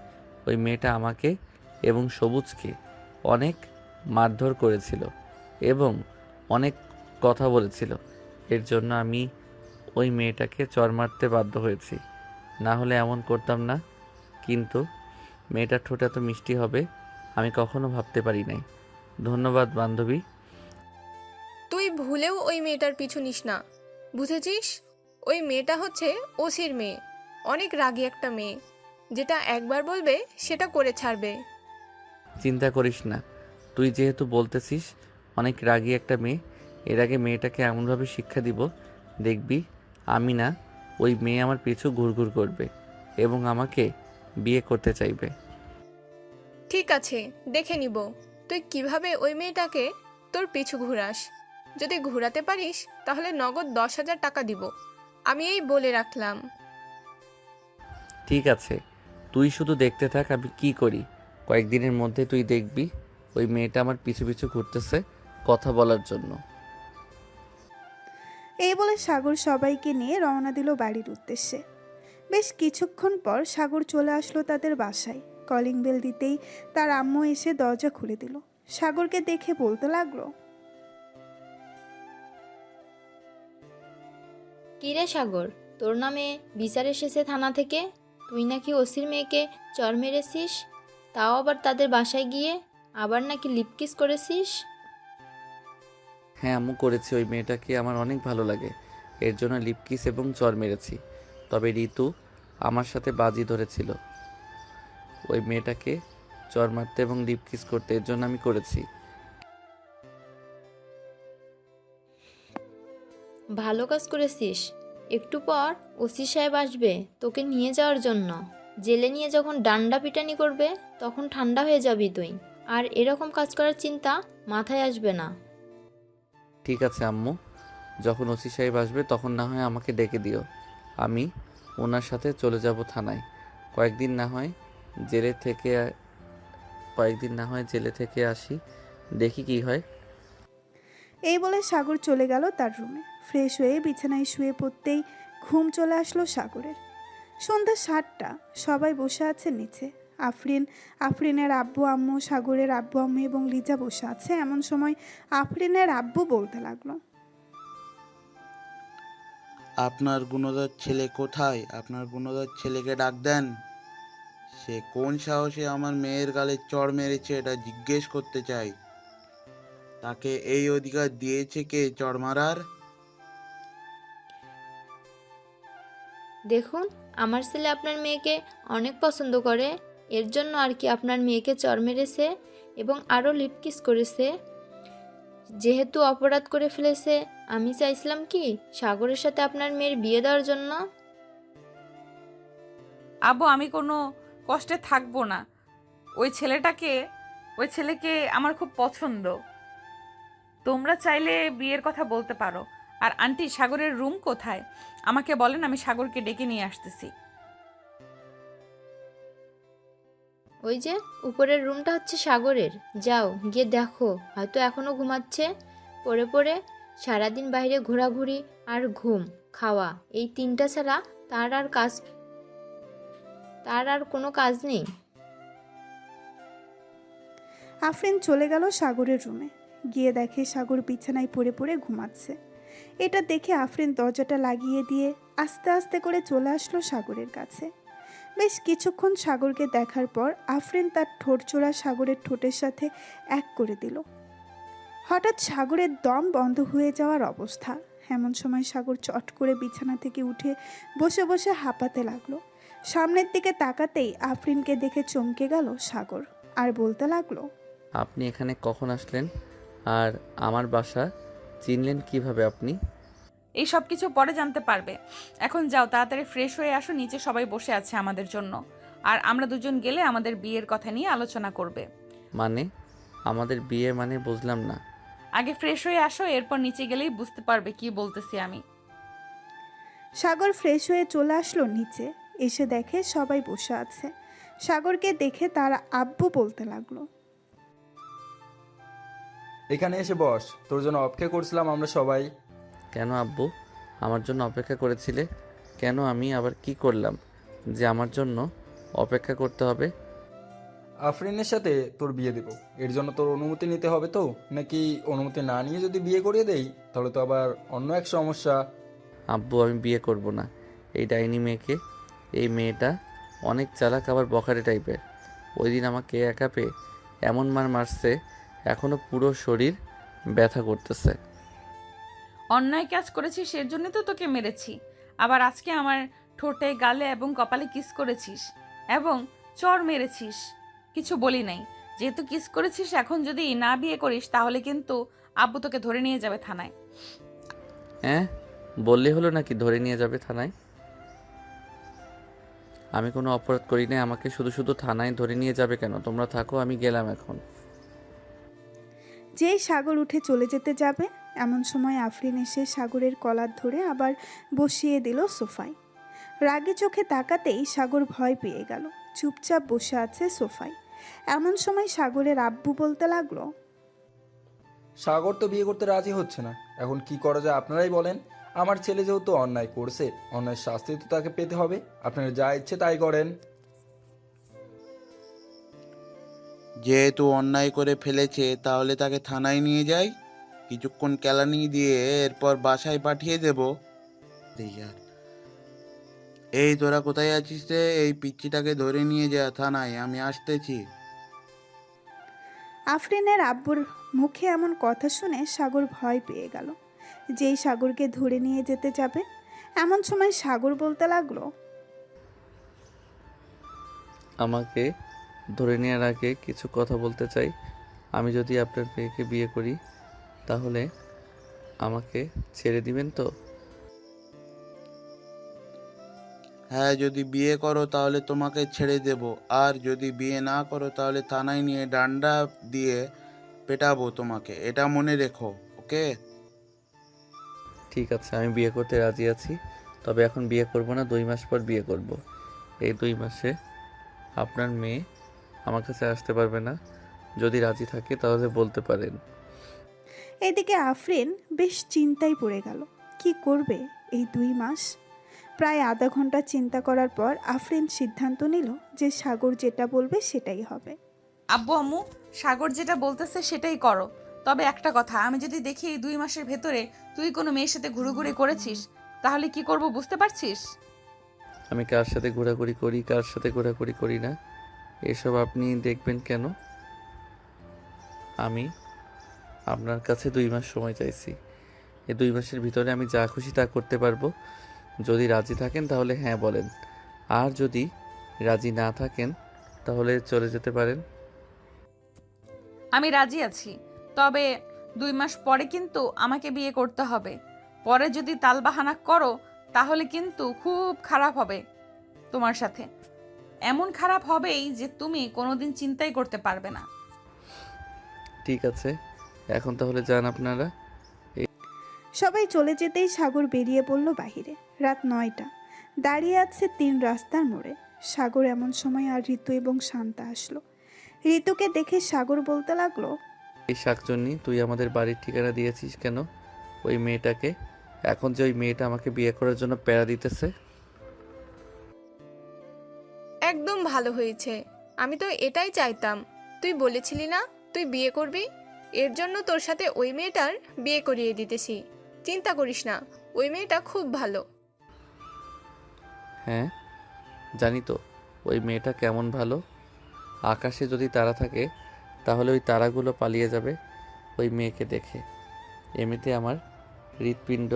ওই মেয়েটা আমাকে এবং সবুজকে অনেক মারধর করেছিল এবং অনেক কথা বলেছিল। এর জন্য আমি ওই মেয়েটাকে চর মারতে বাধ্য হয়েছি, না হলে এমন করতাম না। কিন্তু মেয়েটার ঠোঁট এত মিষ্টি হবে আমি কখনো ভাবতে পারি নাই। ধন্যবাদ বান্ধবী। তুই ভুলেও ওই মেয়েটার পিছু নিস না, বুঝেছিস? ওই মেয়েটা হচ্ছে ওসির মেয়ে, অনেক রাগী একটা মেয়ে, যেটা একবার বলবে সেটা করে ছাড়বে। চিন্তা করিস না, তুই যেহেতু বলতেছিস অনেক রাগী একটা মেয়ে, এর আগে মেয়েটাকে এমনভাবে শিক্ষা দিব, দেখবি আমি না ওই মেয়ে আমার পিছু ঘুরঘুর করবে এবং আমাকে বিয়ে করতে চাইবে। ঠিক আছে, দেখে নিব তুই কিভাবে ওই মেয়েটাকে তোর পিছু ঘুরাস। যদি ঘুরাতে পারিস তাহলে নগদ 10,000 টাকা দিব, আমি এই বলে রাখলাম। ঠিক আছে, তুই শুধু দেখতে থাক আমি কি করি। কয়েকদিনের মধ্যে তুই দেখবি ওই মেয়েটা আমার পিছু পিছু ঘুরতেছে কথা বলার জন্য। এই বলে সাগর সবাইকে নিয়ে রওনা দিল বাড়ির উদ্দেশ্যে। বেশ কিছুক্ষণ পর সাগর চলে আসলো তাদের বাসায়। কলিং বেল দিতেই তার আম্মু এসে দরজা খুলে দিল। সাগরকে দেখে বলতে লাগলো, কিরে সাগর, তোর নামে বিচার এসেছে থানা থেকে। তুই নাকি ওসির মেয়েকে চর মেরেছিস, তাও আবার তাদের বাসায় গিয়ে, আবার নাকি লিপকিস করেছিস। হ্যাঁ আম্মু, করেছি। ওই মেয়েটাকে আমার অনেক ভালো লাগে, এর জন্য লিপকিস এবং চর মেরেছি। তবে ঋতু আমার সাথে বাজি ধরেছিল ওই মেয়েটাকে চর মারতে এবং লিপকিস করতে, এর জন্য আমি করেছি। ভালো কাজ করেছিস। একটু পর ওসি সাহেব আসবে তোকে নিয়ে যাওয়ার জন্য। জেলে নিয়ে যখন ডান্ডা পিটানি করবে তখন ঠান্ডা হয়ে যাবি তুই, আর এরকম কাজ করার চিন্তা মাথায় আসবে না। ঠিক আছে আম্মু, যখন ওসি সাহেব আসবে তখন না হয় আমাকে ডেকে দিও, আমি ওনার সাথে চলে যাব থানায়। কয়েকদিন না হয় জেলে থেকে আসি, দেখি কি হয়। এই বলে সাগর চলে গেল তার রুমে। ফ্রেশ হয়ে বিছানায় শুয়ে পড়তেই ঘুম চলে আসলো সাগরের। সন্ধ্যা 7টা, সবাই বসে আছে নিচে। আফরিনের আব্বু আম্মু, সাগরের আব্বু আম্মু এবং লিজা বসে আছে। এমন সময় আফরিনের আব্বু বলতে লাগলো, আপনার গুণধর ছেলে কোথায়? আপনার গুণধর ছেলেকে ডাক দেন। সে কোন সাহসে আমার মেয়ের গালে চড় মেরেছে এটা জিজ্ঞেস করতে চাই। তাকে এই অধিকার দিয়েছে কে চড় মারার? দেখুন, আমার ছেলে আপনার মেয়েকে অনেক পছন্দ করে, এর জন্য আর কি আপনার মেয়েকে চর মেরেছে এবং আরও লিপকিস করেছে। যেহেতু অপরাধ করে ফেলেছে, আমি চাইছিলাম কি সাগরের সাথে আপনার মেয়ের বিয়ে দেওয়ার জন্য। আব্বু, আমি কোনো কষ্টে থাকবো না। ওই ছেলেকে আমার খুব পছন্দ। তোমরা চাইলে বিয়ের কথা বলতে পারো। আর আন্টি, সাগরের রুম কোথায় আমাকে বলেন, আমি সাগরকে ডেকে নিয়ে আসতেছি। ওই যে উপরের রুমটা হচ্ছে সাগরের, যাও গিয়ে দেখো, হয়তো এখনও ঘুমাচ্ছে। পড়ে পড়ে সারাদিন বাইরে ঘোরাঘুরি আর ঘুম খাওয়া, এই তিনটা ছাড়া তার আর কোনো কাজ নেই। আফরিন চলে গেল সাগরের রুমে। গিয়ে দেখে সাগর বিছানায় পড়ে পড়ে ঘুমাচ্ছে। এটা দেখে আফরিন দরজাটা লাগিয়ে দিয়ে আস্তে আস্তে করে চলে আসলো সাগরের কাছে। বেশ কিছুক্ষণ সাগরকে দেখার পর আফরিন তার ঠোঁটচোরা সাগরের ঠোঁটের সাথে এক করে দিল। হঠাৎ সাগরের দম বন্ধ হয়ে যাওয়ার অবস্থা। এমন সময় সাগর চট করে বিছানা থেকে উঠে বসে বসে হাঁপাতে লাগলো। সামনের দিকে তাকাতেই আফরিনকে দেখে চমকে গেল সাগর, আর বলতে লাগলো, আপনি এখানে কখন আসলেন? আর আমার বাসা চিনলেন কিভাবে আপনি? এই সব কিছু পরে জানতে পারবে। এখন যাও, তাড়াতাড়ি ফ্রেশ হয়ে আসো, নিচে সবাই বসে আছে আমাদের জন্য। আর আমরা দুজন গেলে আমাদের বিয়ের কথা নিয়ে আলোচনা করবে। মানে আমাদের বিয়ে মানে বুঝলাম না। আগে ফ্রেশ হয়ে আসো, এরপর নিচে গেলেই বুঝতে পারবে কি বলতেছি আমি। সাগর ফ্রেশ হয়ে চলে আসলো নিচে। এসে দেখে সবাই বসে আছে। সাগরকে দেখে তার আব্বু বলতে লাগলো, এখানে এসে বস, তোর জন্য অপেক্ষা করছিলাম আমরা সবাই। কেন আব্বু আমার জন্য অপেক্ষা করেছিলে? কেন আমি আবার কি করলাম যে আমার জন্য অপেক্ষা করতে হবে? আফরিনের সাথে তোর বিয়ে দেবো, এর জন্য তোর অনুমতি নিতে হবে তো, নাকি অনুমতি না নিয়ে যদি বিয়ে করিয়ে দেই তাহলে তো আবার অন্য এক সমস্যা। আব্বু আমি বিয়ে করব না এই ডাইনি মেয়েকে। এই মেয়েটা অনেক চালাক, আবার বখাটে টাইপের। ওই দিন আমাকে একা পেয়ে এমন মারছে, এখনও পুরো শরীর ব্যথা করতেছে। অন্যায় কাজ করেছিস, এর জন্য তো তোকে মেরেছি। আবার আজকে আমার ঠোঁটে, গালে এবং কপালে কিস করেছিস এবং চর মেরেছিস, কিছু বলি নাই। যেহেতু কিস করেছিস, এখন যদি না বিয়ে করিস তাহলে কিন্তু আব্বু তোকে ধরে নিয়ে যাবে থানায়। হ্যাঁ, বললে হলো নাকি ধরে নিয়ে যাবে থানায়? আমি কোনো অপরাধ করি নাই, আমাকে শুধু শুধু থানায় ধরে নিয়ে যাবে কেন? তোমরা থাকো, আমি গেলাম এখন। যেই সাগর উঠে চলে যেতে যাবে, এমন সময় আফরিন এসে সাগরের কলার ধরে আবার বসিয়ে দিল সোফায়। রাগে চোখে তাকাতেই সাগর ভয় পেয়ে গেল, চুপচাপ বসে আছে সোফায়। এমন সময় সাগরের আব্বু বলতে লাগলো, সাগর তো বিয়ে করতে রাজি হচ্ছে না, এখন কি করা যায় আপনারাই বলেন। আমার ছেলে যেহেতু অন্যায় করছে, অন্যায় শাস্তি তো তাকে পেতে হবে, আপনারা যা ইচ্ছে তাই করেন। যেহেতু অন্যায় করে ফেলেছে তাহলে তাকে থানায় নিয়ে যাই, কিছুক্ষণ কেলানি দিয়ে এরপর বাসায় পাঠিয়ে দেব। এই তোরা কোথায় আছিস রে? এই পিচ্চিটাকে ধরে নিয়ে যা থানায়, আমি আসতেছি। আফরিনের আব্বুর মুখে এমন কথা শুনে সাগর ভয় পেয়ে গেল। যেই সাগরকে ধরে নিয়ে যেতে যাবে, এমন সময় সাগর বলতে লাগলো, আমাকে ধরে নেওয়ার আগে কিছু কথা বলতে চাই। আমি যদি আপনার মেয়েকে বিয়ে করি তাহলে আমাকে ছেড়ে দিবেন তো? হ্যাঁ, যদি বিয়ে করো তাহলে তোমাকে ছেড়ে দেব, আর যদি বিয়ে না করো তাহলে থানায় নিয়ে ডান্ডা দিয়ে পেটাবো তোমাকে, এটা মনে রেখো, ওকে? ঠিক আছে, আমি বিয়ে করতে রাজি আছি, তবে এখন বিয়ে করব না, 2 মাস পর বিয়ে করব। এই 2 মাসে আপনার মেয়ে আমার কাছে আসতে পারবে না। যদি রাজি থাকে তাহলে বলতে পারেন। এদিকে আফরিন বেশ চিন্তায় পড়ে গেল, কি করবে এই 2 মাস। প্রায় আধা ঘন্টা চিন্তা করার পর আফরিন সিদ্ধান্ত নিল যে সাগর যেটা বলবে সেটাই হবে। আব্বু আম্মু, সাগর যেটা বলতেছে সেটাই করো। তবে একটা কথা, আমি যদি দেখি এই 2 মাসের ভেতরে তুই কোনো মেয়ের সাথে ঘুরোঘুরি করেছিস, তাহলে কি করব বুঝতে পারছিস? আমি কার সাথে ঘোরাঘুরি করি, কার সাথে ঘোরাঘুরি করি না, এসব আপনি দেখবেন কেন? আমি আপনার কাছে 2 মাস সময় চাইছি। এই 2 মাসের ভিতরে আমি যা খুশি তা করতে পারবো। যদি রাজি থাকেন তাহলে হ্যাঁ বলেন, আর যদি রাজি না থাকেন তাহলে চলে যেতে পারেন। আমি রাজি আছি, তবে 2 মাস পরে কিন্তু আমাকে বিয়ে করতে হবে। পরে যদি তালবাহানা করো তাহলে কিন্তু খুব খারাপ হবে তোমার সাথে। এমন খারাপ হবেই যে তুমি কোনোদিন চিন্তাই করতে পারবে না। ঠিক আছে, এখন তাহলে যান আপনারা। সবাই চলে যেতেই সাগর বেরিয়ে পড়ল বাহিরে। রাত 9টা, দাঁড়িয়ে আছে 3 রাস্তার মোড়ে। সাগর এমন সময় আর ঋতু এবং শান্তা আসলো। ঋতুকে দেখে সাগর বলতে লাগলো, এই শাকচুন্নি, তুই আমাদের বাড়ির ঠিকানা দিয়েছিস কেন ওই মেয়েটাকে? এখন যে ওই মেয়েটা আমাকে বিয়ে করার জন্য প্যারা দিতেছে। একদম ভালো হয়েছে, আমি তো এটাই চাইতাম। তুই বলেছিলি না তুই বিয়ে করবি, এর জন্য তোর সাথে ওই মেয়েটার বিয়ে করিয়ে দিতেছি। চিন্তা করিস না, ওই মেয়েটা খুব ভালো। হ্যাঁ জানি তো ওই মেয়েটা কেমন ভালো। আকাশে যদি তারা থাকে তাহলে ওই তারাগুলো পালিয়ে যাবে ওই মেয়েকে দেখে। এমনিতে আমার হৃৎপিণ্ড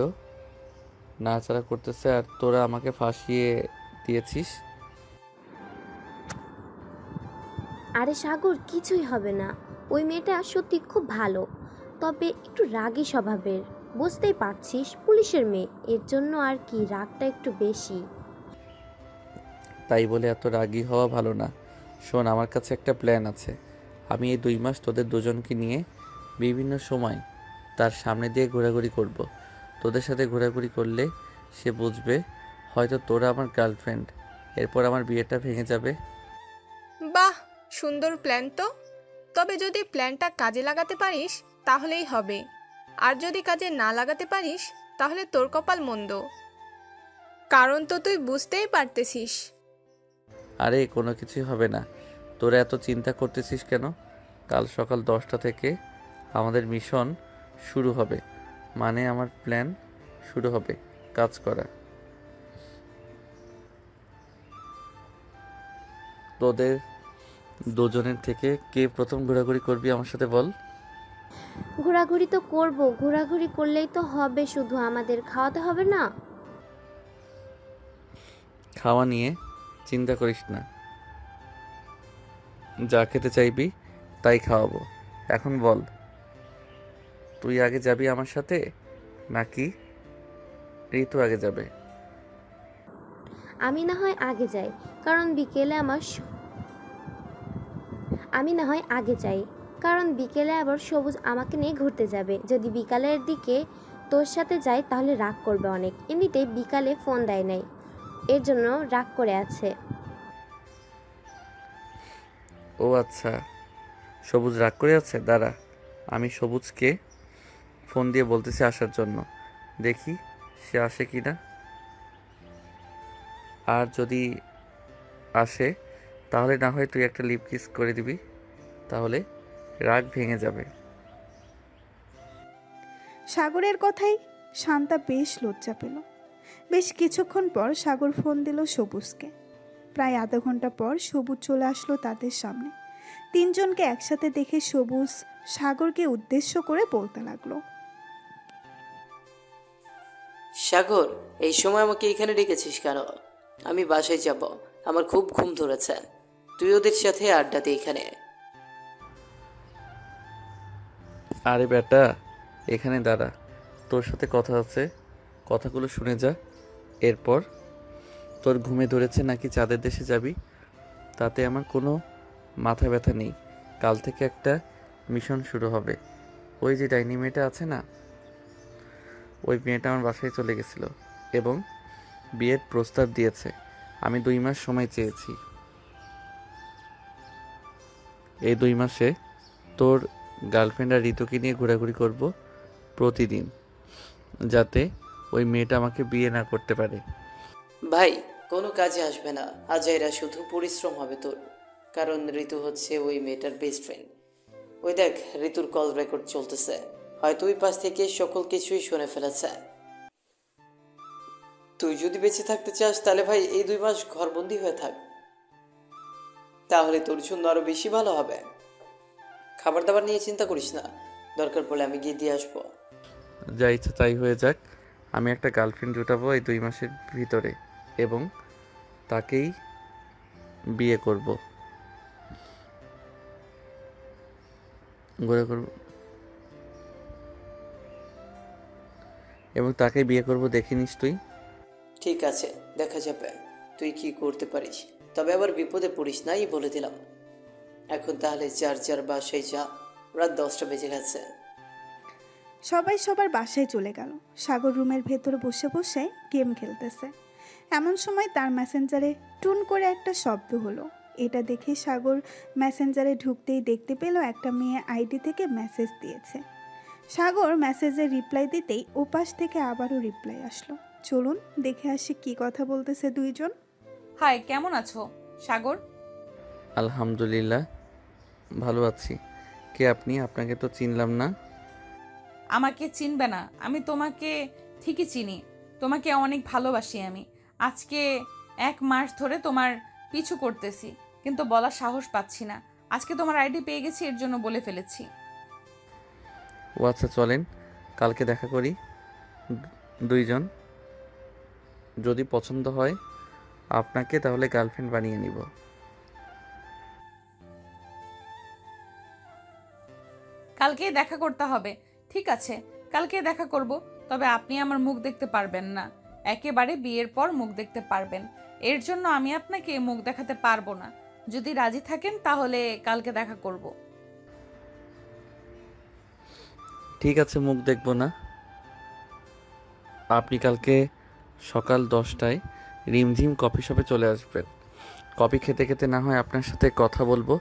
নাড়াচাড়া করতেছে, আর তোরা আমাকে ফাঁসিয়ে দিয়েছিস। আরে সাগর, কিছুই হবে না। ওই মেয়েটা সত্যি খুব ভালো, তবে একটু রাগী স্বভাবের। বুঝতেই পারছিস, পুলিশের মেয়ে, এর জন্য আর কি রাগটা একটু বেশি। তাই বলে এত রাগী হওয়া ভালো না। শোন, আমার কাছে একটা প্ল্যান আছে। আমি এই 2 মাস তোদের দুজনকে নিয়ে বিভিন্ন সময় তার সামনে দিয়ে ঘোরাঘুরি করব। তোদের সাথে ঘোরাঘুরি করলে সে বুঝবে হয়তো তোরা আমার গার্লফ্রেন্ড। এরপর আমার বিয়েটা ভেঙে যাবে। বাহ, সুন্দর প্ল্যান তো। তবে যদি প্ল্যানটা কাজে লাগাতে পারিস তাহলেই হবে, আর যদি কাজে না লাগাতে পারিস তাহলে তোর কপাল মন্দ। কারণ তো তুই বুঝতেই পারতেছিস। আরে কোনো কিছুই হবে না, তোরা এত চিন্তা করতেছিস কেন? কাল সকাল 10টা থেকে আমাদের মিশন শুরু হবে, মানে আমার প্ল্যান শুরু হবে কাজ করা। তোদের দুজনের থেকে কে প্রথম ঘোরাঘুরি করবি আমার সাথে বল? ঘোরাঘুরি তো করব, ঘোরাঘুরি করলেই তো হবে, শুধু আমাদের খাওয়াতে হবে না? খাওয়া নিয়ে চিন্তা করিস না, যা খেতে চাইবি তাই খাওয়াবো। এখন বল, তুই আগে যাবি আমার সাথে নাকি ঋতু আগে যাবে? আমি না হয় আগে যাই, কারণ বিকেলে কারণ বিকেলে আবার সবুজ আমাকে নিয়ে ঘুরতে যাবে। যদি বিকালের দিকে তোর সাথে যাই তাহলে রাগ করবে অনেক। এমনিতেই বিকালে ফোন দেয় নাই, এর জন্য রাগ করে আছে। ও আচ্ছা, সবুজ রাগ করে আছে। দাঁড়া, আমি সবুজকে ফোন দিয়ে বলতেছি আসার জন্য, দেখি সে আসে কি না। আর যদি আসে তাহলে না হয় তুই একটা লিপ কিস করে দিবি, তাহলে রাগ ভেঙে যাবে। সাগরের কথাই শান্তা বেশ লজ্জা পেল। বেশ কিছুক্ষণ পর সাগর ফোন দিল সবুজকে। প্রায় আধা ঘন্টা পর সবুজ চলে আসলো তাদের সামনে। 3 জনকে একসাথে দেখে সবুজ সাগরকে উদ্দেশ্য করে বলতে লাগলো, সাগর, এই সময় আমাকে এখানে ডেকেছিস কেন? আমি বাসায় যাব, আমার খুব ঘুম ধরেছে। তুই ওদের সাথে আড্ডা দে এখানে। আরে বেটা, এখানে দাঁড়া, তোর সাথে কথা আছে, কথাগুলো শুনে যা। এরপর তোর ঘুমে ধরেছে নাকি চাঁদের দেশে যাবি, তাতে আমার কোনো মাথা ব্যথা নেই। কাল থেকে একটা মিশন শুরু হবে। ওই যে ডাইনি মেয়েটা আছে না, ওই মেয়েটা আমার বাসায় চলে গেছিলো এবং বিয়ের প্রস্তাব দিয়েছে। আমি 2 মাস সময় চেয়েছি। এই 2 মাসে তোর গার্লফ্রেন্ড আর ঋতুকে নিয়ে ঘোরাঘুরি করব প্রতিদিন, যাতে ওই মেয়েটা আমাকে বিয়ে না করতে পারে। ভাই কোনো কাজে আসবে না, আজাইরা শুধু পরিশ্রম হবে তোর। কারণ ঋতু হচ্ছে ওই মেয়েটার বেস্ট ফ্রেন্ড। ওই দেখ, ঋতুর কল রেকর্ড চলতেছে, হয়তো ওই পাশ থেকে সকল কিছুই শুনে ফেলেছে। তুই যদি বেঁচে থাকতে চাস তাহলে ভাই এই 2 মাস ঘরবন্দি হয়ে থাক, তাহলে তোর জন্য আরো বেশি ভালো হবে। খাবার দাবার নিয়ে চিন্তা করিস না, দরকার পড়লে আমি গিয়ে দিয়ে আসবো। যা ইচ্ছা তাই হয়ে যাক, আমি একটা গার্লফ্রেন্ড জুটাবো এই 2 মাসের ভিতরে এবং তাকেই বিয়ে করব। ঘুরে করব এবং তাকেই বিয়ে করব, দেখে নিস তুই। ঠিক আছে, দেখা যাবে তুই কি করতে পারিস, তবে আবার বিপদে পড়িস নাই বলে দিলাম। এখন তাহলে যার যার বাসায় যা, রাত 10টা বেজে গেছে। সবাই সবার বাসায় চলে গেল। সাগর রুমের ভেতরে বসে বসে গেম খেলতেছে। এমন সময় তার মেসেঞ্জারে টুন করে একটা শব্দ হলো। এটা দেখে সাগর মেসেঞ্জারে ঢুকতেই দেখতে পেল একটা মেয়ে আইডি থেকে মেসেজ দিয়েছে। সাগর মেসেজের রিপ্লাই দিতেই ওপাশ থেকে আবারও রিপ্লাই আসলো। চলুন দেখে আসি কি কথা বলতেছে দুইজন। হাই, কেমন আছো সাগর? আলহামদুলিল্লাহ ভালো আছি। কে আপনি? আপনাকে তো চিনলাম না। আমাকে চিনবে না? আমি তোমাকে ঠিকই চিনি, তোমাকে অনেক ভালোবাসি আমি। আজকে 1 মাস ধরে তোমার পিছু করতেছি, কিন্তু বলার সাহস পাচ্ছি না। আজকে তোমার আইডি পেয়ে গেছি, এর জন্য বলে ফেলেছি। ও আচ্ছা, চলেন কালকে দেখা করি দুইজন। যদি পছন্দ হয় আপনাকে তাহলে গার্লফ্রেন্ড বানিয়ে নিব। কালকেই দেখা করতে হবে। ঠিক আছে, কালকে দেখা করব, তবে আপনি আমার মুখ দেখতে পারবেন না। একেবারে বিয়ের পর মুখ দেখতে পারবেন, এর জন্য আমি আপনাকে মুখ দেখাতে পারবো না। যদি রাজি থাকেন তাহলে কালকে দেখা করব। ঠিক আছে, মুখ দেখব না। আপনি কালকে সকাল 10টায় রিমঝিম কফি শপে চলে আসবেন। কফি খেতে খেতে না হয় আপনার সাথে কথা বলবো।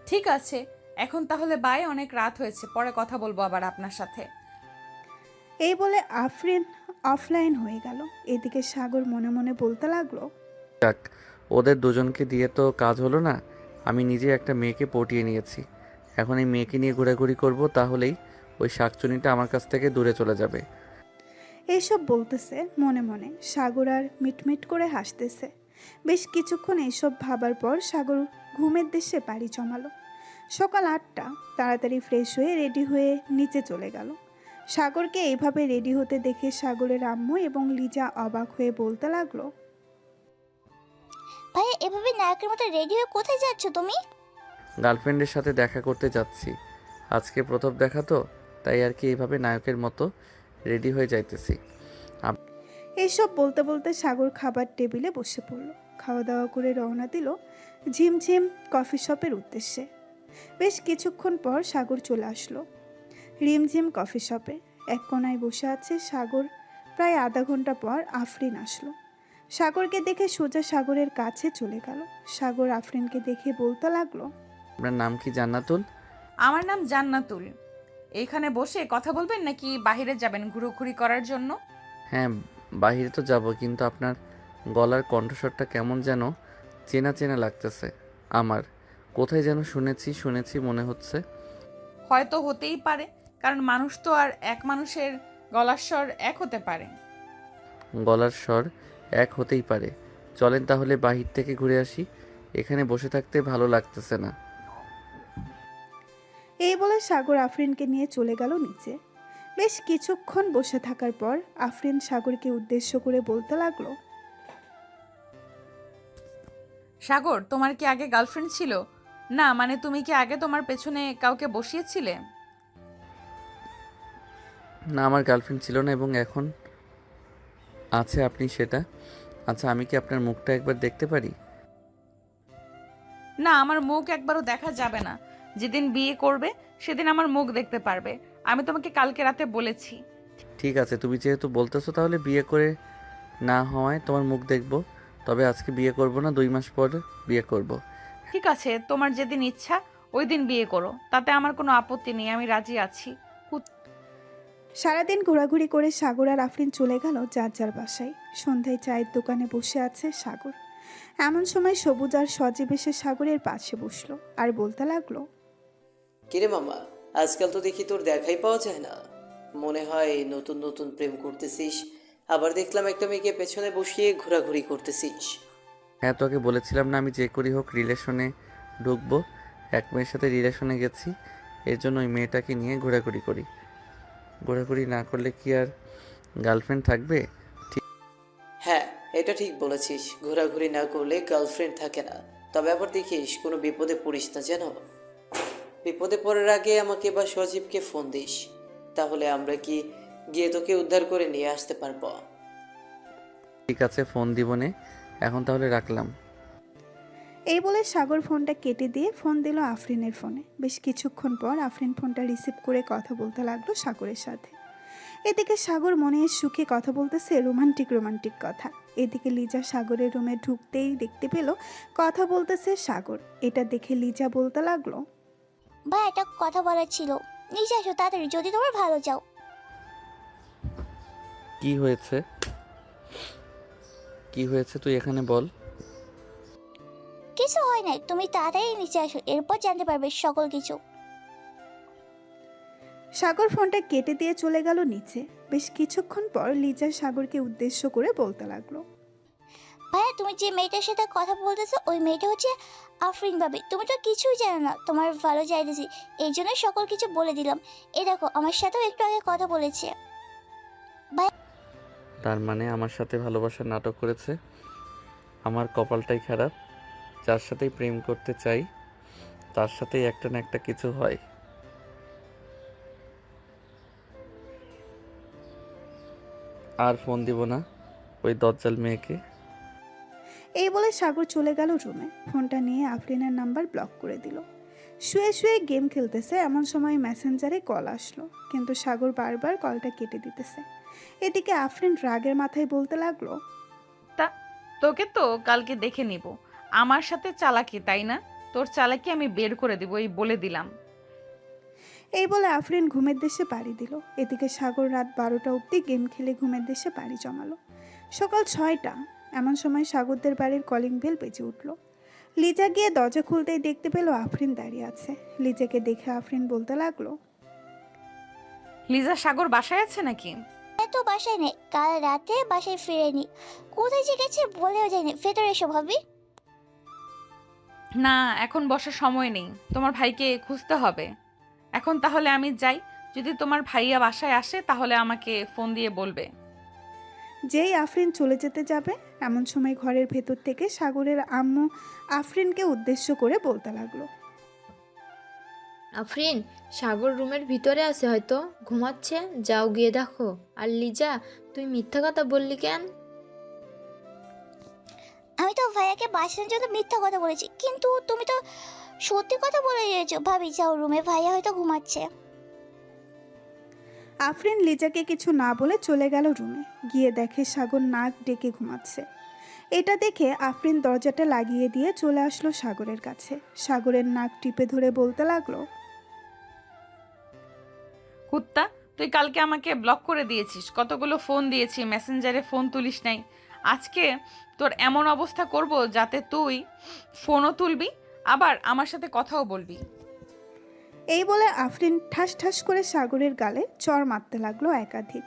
ঠিক আছে, এখন তাহলে বাই, অনেক রাত হয়েছে, পরে কথা বলবো আবার আপনার সাথে। এই বলে আফরিন অফলাইন হয়ে গেল। এদিকে সাগর মনে মনে বলতে লাগলো, যাক, ওদের দুজনকে দিয়ে তো কাজ হলো না। আমি নিজে একটা মেয়েকে পটিয়ে নিয়েছি, এখন এই মেয়েকে নিয়ে ঘোরাঘুরি করব, তাহলেই ওই শাকচুনিটা আমার কাছ থেকে দূরে চলে যাবে। এইসব বলতেছে মনে মনে। সাগর আর মিটমিট করে হাসতেছে। বেশ কিছুক্ষণ এইসব ভাবার পর সাগর ঘুমের দেশে পাড়ি জমালো। সকাল 8টা, তাড়াতাড়ি ফ্রেশ হয়ে রেডি হয়ে নিচে চলে গেল। সাগরকে এইভাবে রেডি হতে দেখে সাগরের আম্মু এবং লিজা অবাক হয়ে বলতে লাগলো, ভাইয়া এভাবে নায়কের মতো রেডি হয়ে কোথায় যাচ্ছ তুমি? গার্লফ্রেন্ডের সাথে দেখা করতে যাচ্ছি, আজকে প্রথম দেখা তো, তাই আর কি এইভাবে নায়কের মতো রেডি হয়ে যাইতেছি। এইসব বলতে বলতে সাগর খাবার টেবিলে বসে পড়ল। খাওয়া দাওয়া করে রওনা দিল ঝিমঝিম কফি শপের উদ্দেশ্যে। বেশ কিছুক্ষণ পর সাগর চলে আসলো রিমঝিম কফি শপে। এক কোনায় বসে আছে সাগর। প্রায় আধা ঘন্টা পর আফরিন আসলো। সাগরকে দেখে সোজা সাগরের কাছে চলে গেল। সাগর আফরিনকে দেখে বলতে লাগলো, আপনার নাম কি জান্নাতুল? আমার নাম জান্নাতুল। এইখানে বসে কথা বলবেন নাকি বাইরে যাবেন ঘুরোঘুরি করার জন্য? হ্যাঁ, বাইরে তো যাব, কিন্তু আপনার গলার কণ্ঠস্বরটা কেমন যেন চেনা চেনা লাগতেছে আমার। কোথায় যেন শুনেছি মনে হচ্ছে। হয়তো হতেই পারে, কারণ মানুষ তো আর এক মানুষের গলার স্বর এক হতে পারে। গলার স্বর এক হতেই পারে। চলেন তাহলে বাহির থেকে ঘুরে আসি, এখানে বসে থাকতে ভালো লাগতেছে না। এই বলে সাগর আফরিনকে নিয়ে চলে গেল নিচে। বেশ কিছুক্ষণ বসে থাকার পর আফরিন সাগরকে উদ্দেশ্য করে বলতে লাগলো, সাগর, তোমার কি আগে গার্লফ্রেন্ড ছিল? না মানে তুমি কি আগে তোমার পেছনে কাউকে বসিয়েছিলে? না, আমার গার্লফ্রেন্ড ছিল না এবং এখন আছে, আপনি সেটা। আচ্ছা, আমি কি আপনার মুখটা একবার দেখতে পারি? না, আমার মুখ একবারও দেখা যাবে না। যেদিন বিয়ে করবে সেদিন আমার মুখ দেখতে পারবে। আমি তোমাকে কালকে রাতে বলেছি। ঠিক আছে, তুমি যেহেতু বলতেছো তাহলে বিয়ে করে না হওয়ায় তোমার মুখ দেখবো। তবে আজকে বিয়ে করব না, 2 মাস পর বিয়ে করব। ঠিক আছে, তোমার যেদিন ইচ্ছা ওই দিন বিয়ে করো, তাতে আমার কোনো আপত্তি নেই, আমি রাজি আছি। সারাদিন ঘোরাঘুরি করে সাগর আর আফরিন চলে গেল যার যার বাসায়। সন্ধ্যায় চায়ের দোকানে বসে আছে সাগর। এমন সময় সবুজ আর সজীব এসে সাগরের পাশে বসলো আর বলতে লাগলো, কিরে মামা, আজকাল তো দেখি তোর দেখাই পাওয়া যায় না। মনে হয় নতুন নতুন প্রেম করতেছিস, আবার দেখলাম একটা মেয়েকে পেছনে বসিয়ে ঘোরাঘুরি করতেছিস। হ্যাঁ, তোকে বলেছিলাম না আমি যে করি হোক রিলেশনে ঢুকবো। এক মেয়ের সাথে রিলেশনে গেছি, এর জন্য ওই মেয়েটাকে নিয়ে ঘোরাঘুরি করি। ঘোরাঘুরি না করলে কি আর গার্লফ্রেন্ড থাকবে? হ্যাঁ, এটা ঠিক বলেছিস, ঘোরাঘুরি না করলে গার্লফ্রেন্ড থাকে না। তবে আবার দেখিস কোনো বিপদে পড়িস না যেন। বিপদে পড়ার আগে আমাকে বা সজীবকে ফোন দিস, তাহলে আমরা কি গিয়ে তোকে উদ্ধার করে নিয়ে আসতে পারবো। ঠিক আছে, ফোন দিবনে। এখন তাহলে রাখলাম। এই বলে সাগর ফোনটা কেটে দিয়ে ফোন দিল আফরিনের ফোনে। বেশ কিছুক্ষণ পর আফরিন ফোনটা রিসিভ করে কথা বলতে লাগলো সাগরের সাথে। এদিকে সাগর মনে সুখে কথা বলতেছে রোমান্টিক রোমান্টিক কথা। এদিকে লিজা সাগরের রুমে ঢুকতেই দেখতে পেল কথা বলতেছে সাগর। এটা দেখে লিজা বলতে লাগলো, ভাই একটা কথা বলার ছিল, নিচে আসো তাড়াতাড়ি যদি তোমার ভালো চাও। কি হয়েছে? কি হয়েছে তুই এখানে বল। কিছু হয় নাই, তুমি তাড়াতাড়ি নিচে আসো, এরপর জানতে পারবে সকল কিছু। সাগর ফোনটা কেটে দিয়ে চলে গেল নিচে। বেশ কিছুক্ষণ পর লিজা সাগরকে উদ্দেশ্য করে বলতে লাগলো, ভাইয়া তুমি যে মেয়েটার সাথে কথা বলতেছো ওই মেয়েটা হচ্ছে আফরিন ভাবি। তুমি তো কিছুই জানো না, তোমার ভালো চাইতেছি এই জন্য সকল কিছু বলে দিলাম। এই দেখো আমার সাথেও একটু আগে কথা বলেছে। তার মানে আমার সাথে ভালোবাসার নাটক করেছে। আমার কপালটাই খারাপ, যার সাথেই প্রেম করতে চাই তার সাথেই একটা না একটা কিছু হয়। আর ফোন দিব না ওই দজ্জাল মেয়েকে। এই বলে সাগর চলে গেল রুমে। ফোনটা নিয়ে আফরিনের নাম্বার ব্লক করে দিল। শুয়ে শুয়ে গেম খেলতেছে এমন সময় মেসেঞ্জারে কল আসলো, কিন্তু সাগর বারবার কলটা কেটে দিতেছে। এদিকে আফরিন রাগের মাথায় বলতে লাগলো, তা তোকে তো কালকে দেখে নিব। আমার সাথে চালাকি, তাই না? তোর চালাকি আমি বের করে দিব, এই বলে দিলাম। এই বলে আফরিন ঘুমের দেশে পাড়ি দিল। এদিকে সাগর রাত 12টা অবধি গেম খেলে ঘুমের দেশে পাড়ি জমালো। সকাল 6টা এমন সময় সাগরদের বাড়ির কলিং বেল বেজে উঠল। লিজা গিয়ে দরজা খুলতেই দেখতে পেল আফরিন দাঁড়িয়ে আছে। লিজাকে দেখে আফরিন বলতে লাগলো, লিজা, সাগর বাসায় আছে নাকি? তো বাসায় নেই, কাল রাতে বাসায় ফিরেনি। কোথায় যে গেছে বলেও যায়নি। ভেতরে এসো ভাবি। না, এখন বসার সময় নেই, তোমার ভাইকে খুঁজতে হবে। এখন তাহলে আমি যাই। যদি তোমার ভাইয়া বাসায় আসে তাহলে আমাকে ফোন দিয়ে বলবে। যেই আফরিন চলে যেতে যাবে এমন সময় ঘরের ভেতর থেকে সাগরের আম্মু আফরিনকে উদ্দেশ্য করে বলতে লাগলো, আফরিন, সাগর রুমের ভিতরে আছে, হয়তো ঘুমাচ্ছে, যাও গিয়ে দেখো। আর লিজা, তুই মিথ্যা কথা বললি কেন? আমি তো ভাইয়াকে বাঁচানোর জন্য মিথ্যা কথা বলেছি, কিন্তু তুমি তো সত্যি কথা বলে দিয়েছো। ভাবি যাও রুমে, ভাইয়া হয়তো ঘুমাচ্ছে। আফরিন লিজাকে কিছু না বলে চলে গেল রুমে। গিয়ে দেখে সাগর নাক ডেকে ঘুমাচ্ছে। এটা দেখে আফরিন দরজাটা লাগিয়ে দিয়ে চলে আসলো সাগরের কাছে। সাগরের নাক টিপে ধরে বলতে লাগলো, কুত্তা, তুই কালকে আমাকে ব্লক করে দিয়েছিস, কতগুলো ফোন দিয়েছি, মেসেঞ্জারে ফোন তুলিস নাই। আজকে তোর এমন অবস্থা করব যাতে তুই ফোনও তুলবি আবার আমার সাথে কথাও বলবি। এই বলে আফরিন ঠাস ঠাস করে সাগরের গালে চড় মারতে লাগলো একাধিক।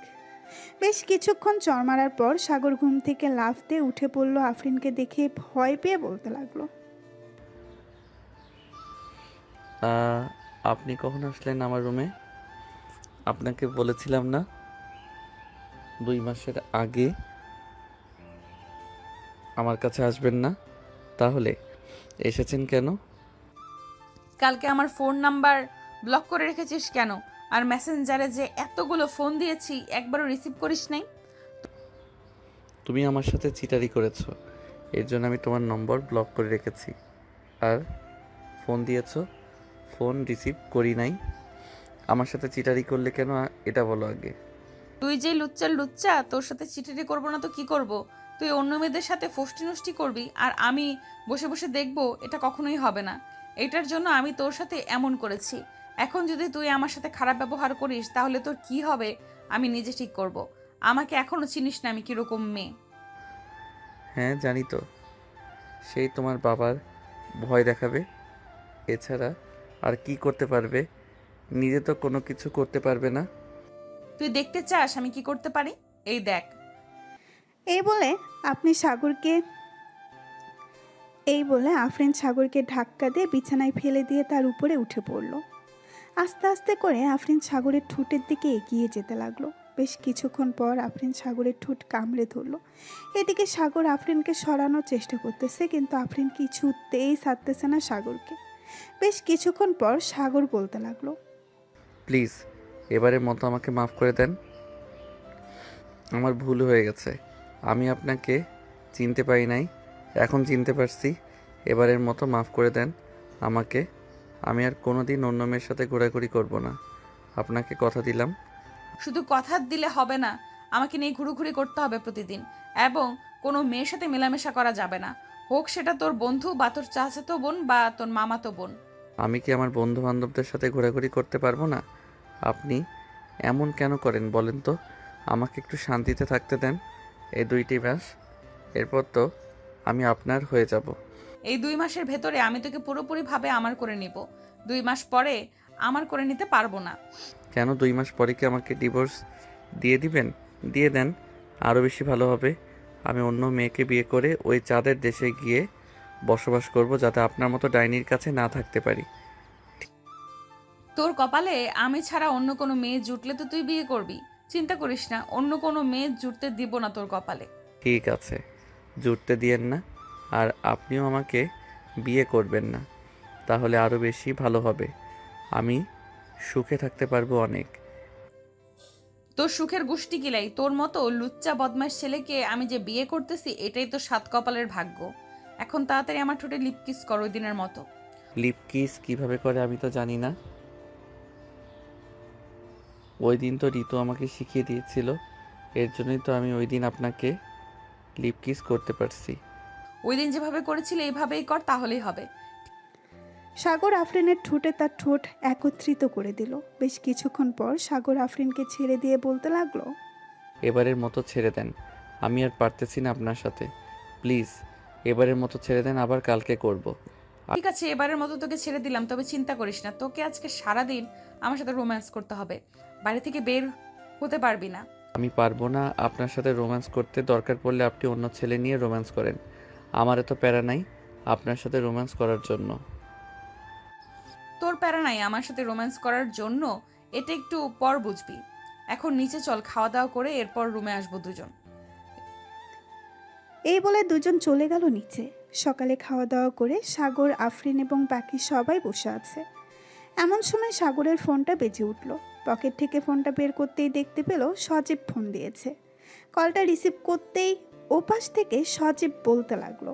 বেশ কিছুক্ষণ চড় মারার পর সাগর ঘুম থেকে লাফ দিয়ে উঠে পড়লো। আফরিনকে দেখে ভয় পেয়ে বলতে লাগলো, আপনি কখন আসলেন আমার রুমে? আপনাকে বলেছিলাম না 2 মাসের আগে আমার কাছে আসবেন না, তাহলে এসেছেন কেন? কালকে আমার ফোন নাম্বার ব্লক করে রেখেছিস কেন? আর মেসেঞ্জারে যে এতগুলো ফোন দিয়েছি একবারও রিসিভ করিস নাই। তুমি আমার সাথে চিটারি করেছো, এর জন্য আমি তোমার নম্বর ব্লক করে রেখেছি। আর ফোন দিয়েছো, ফোন রিসিভ করি নাই। আমার সাথে চিটারি করলে কেন এটা বলো আগে। তুই যে লুচ্চা, তোর সাথে চিঠিটি করবো না তো কি করব? তুই অন্য মেয়েদের সাথে ফষ্টি নষ্টি করবি আর আমি বসে বসে দেখবো, এটা কখনোই হবে না। এটার জন্য আমি তোর সাথে এমন করেছি। এখন যদি তুই আমার সাথে খারাপ ব্যবহার করিস তাহলে তোর কি হবে আমি নিজে ঠিক করব। আমাকে এখনো চিনিস না আমি কিরকম মেয়ে। হ্যাঁ জানি তো, সেই তোমার বাবার ভয় দেখাবে, এছাড়া আর কি করতে পারবে? নিজে তো কোনো কিছু করতে পারবে না। তুই দেখতে চাস আমি কি করতে পারি? এই দেখ। এই বলে আফরিন সাগরকে ধাক্কা দিয়ে বিছানায় ফেলে দিয়ে তার উপরে উঠে পড়ল। আস্তে আস্তে করে আফরিন সাগরের ঠোঁটের দিকে এগিয়ে যেতে লাগলো। বেশ কিছুক্ষণ পর আফরিন সাগরের ঠোঁট কামড়ে ধরল। এদিকে সাগর আফরিনকে সরানোর চেষ্টা করতেছে, কিন্তু আফরিন কিছুতেই ছাড়তেছে না সাগরকে। বেশ কিছুক্ষণ পর সাগর বলতে লাগলো, প্লিজ এবারের মতো আমাকে মাফ করে দেন। আমার ভুল হয়ে গেছে, আমি আপনাকে চিনতে পারি নাই, এখন চিনতে পারছি। এবারের মতো মাফ করে দেন আমাকে। আমি আর কোনো দিন অন্য মেয়ের সাথে ঘোরাঘুরি করব না, আপনাকে কথা দিলাম। শুধু কথা দিলে হবে না, আমাকে নিয়ে ঘুরোঘুরি করতে হবে প্রতিদিন, এবং কোনো মেয়ের সাথে মেলামেশা করা যাবে না, হোক সেটা তোর বন্ধু বা তোর চাচাতো বোন বা তোর মামাতো বোন। আমি কি আমার বন্ধু বান্ধবদের সাথে ঘোরাঘুরি করতে পারবো না? আপনি এমন কেন করেন বলেন তো? আমাকে একটু শান্তিতে থাকতে দেন এই 2টি মাস, এরপর তো আমি আপনার হয়ে যাব। এই 2 মাসের ভেতরে আমি তোকে পুরোপুরিভাবে আমার করে নিব। 2 মাস পরে আমার করে নিতে পারবো না। কেন 2 মাস পরে কি আমাকে ডিভোর্স দিয়ে দিবেন? দিয়ে দেন, আরও বেশি ভালো হবে। আমি অন্য মেয়েকে বিয়ে করে ওই চাঁদের দেশে গিয়ে বসবাস করব, যাতে আপনার মতো ডাইনির কাছে না থাকতে পারি। তোর কপালে আমি ছাড়া অন্য কোনো মেয়ে জুটলে তো তুই বিয়ে করবি। চিন্তা করিস না, অন্য কোনো মেয়ে জুটতে দিব না তোর কপালে। ঠিক আছে, জুটতে দিয়েন না, আর আপনিও আমাকে বিয়ে করবেন না, তাহলে আরও বেশি ভালো হবে। আমি সুখে থাকতে পারবো অনেক। তোর সুখের গোষ্ঠী কিলাই, তোর মতো লুচ্চা বদমাস ছেলেকে আমি যে বিয়ে করতেছি এটাই তো 7 কপালের ভাগ্য। এখন তাড়াতাড়ি আমার ঠোঁটে লিপ কিস কর ওই দিনের মতো। লিপ কিস কীভাবে করে আমি তো জানি না। ওই দিন তো ঋতু আমাকে শিখিয়ে দিয়েছিল, এর জন্যই তো আমি ওই দিন আপনাকে লিপ কিস করতে পারছি। ওই দিন যেভাবে করেছিলে এইভাবেই কর, তাহলেই হবে। সাগর আফরিনের ঠোঁটে তার ঠোঁট একত্রিত করে দিল। বেশ কিছুক্ষণ পর সাগর আফরিনকে ছেড়ে দিয়ে বলতে লাগলো, এবারের মতো ছেড়ে দেন, আমি আর পারতেছি না আপনার সাথে। প্লিজ এবারের মতো ছেড়ে দেন, আবার কালকে করব। ঠিক আছে, এবারের মতো তোকে ছেড়ে দিলাম, তবে চিন্তা করিস না, তোকে আজকে সারাদিন আমার সাথে রোম্যান্স করতে হবে। বাড়ি থেকে বের হতে পারবি না। আমি পারবো না আপনার সাথে রোম্যান্স করতে, দরকার পড়লে আপনি অন্য ছেলে নিয়ে রোম্যান্স করেন, আমার এত প্যারা নাই আপনার সাথে রোম্যান্স করার জন্য। তোর প্যারা নাই আমার সাথে রোম্যান্স করার জন্য, এটা একটু পর বুঝবি। এখন নিচে চল, খাওয়া দাওয়া করে এরপর রুমে আসবো দুজন। এই বলে দুজন চলে গেল নিচে। সকালে খাওয়া দাওয়া করে সাগর, আফরিন এবং বাকি সবাই বসে আছে। এমন সময় সাগরের ফোনটা বেজে উঠল। পকেট থেকে ফোনটা বের করতেই দেখতে পেল সজীব ফোন দিয়েছে। কলটা রিসিভ করতেই ওপাশ থেকে সজীব বলতে লাগলো,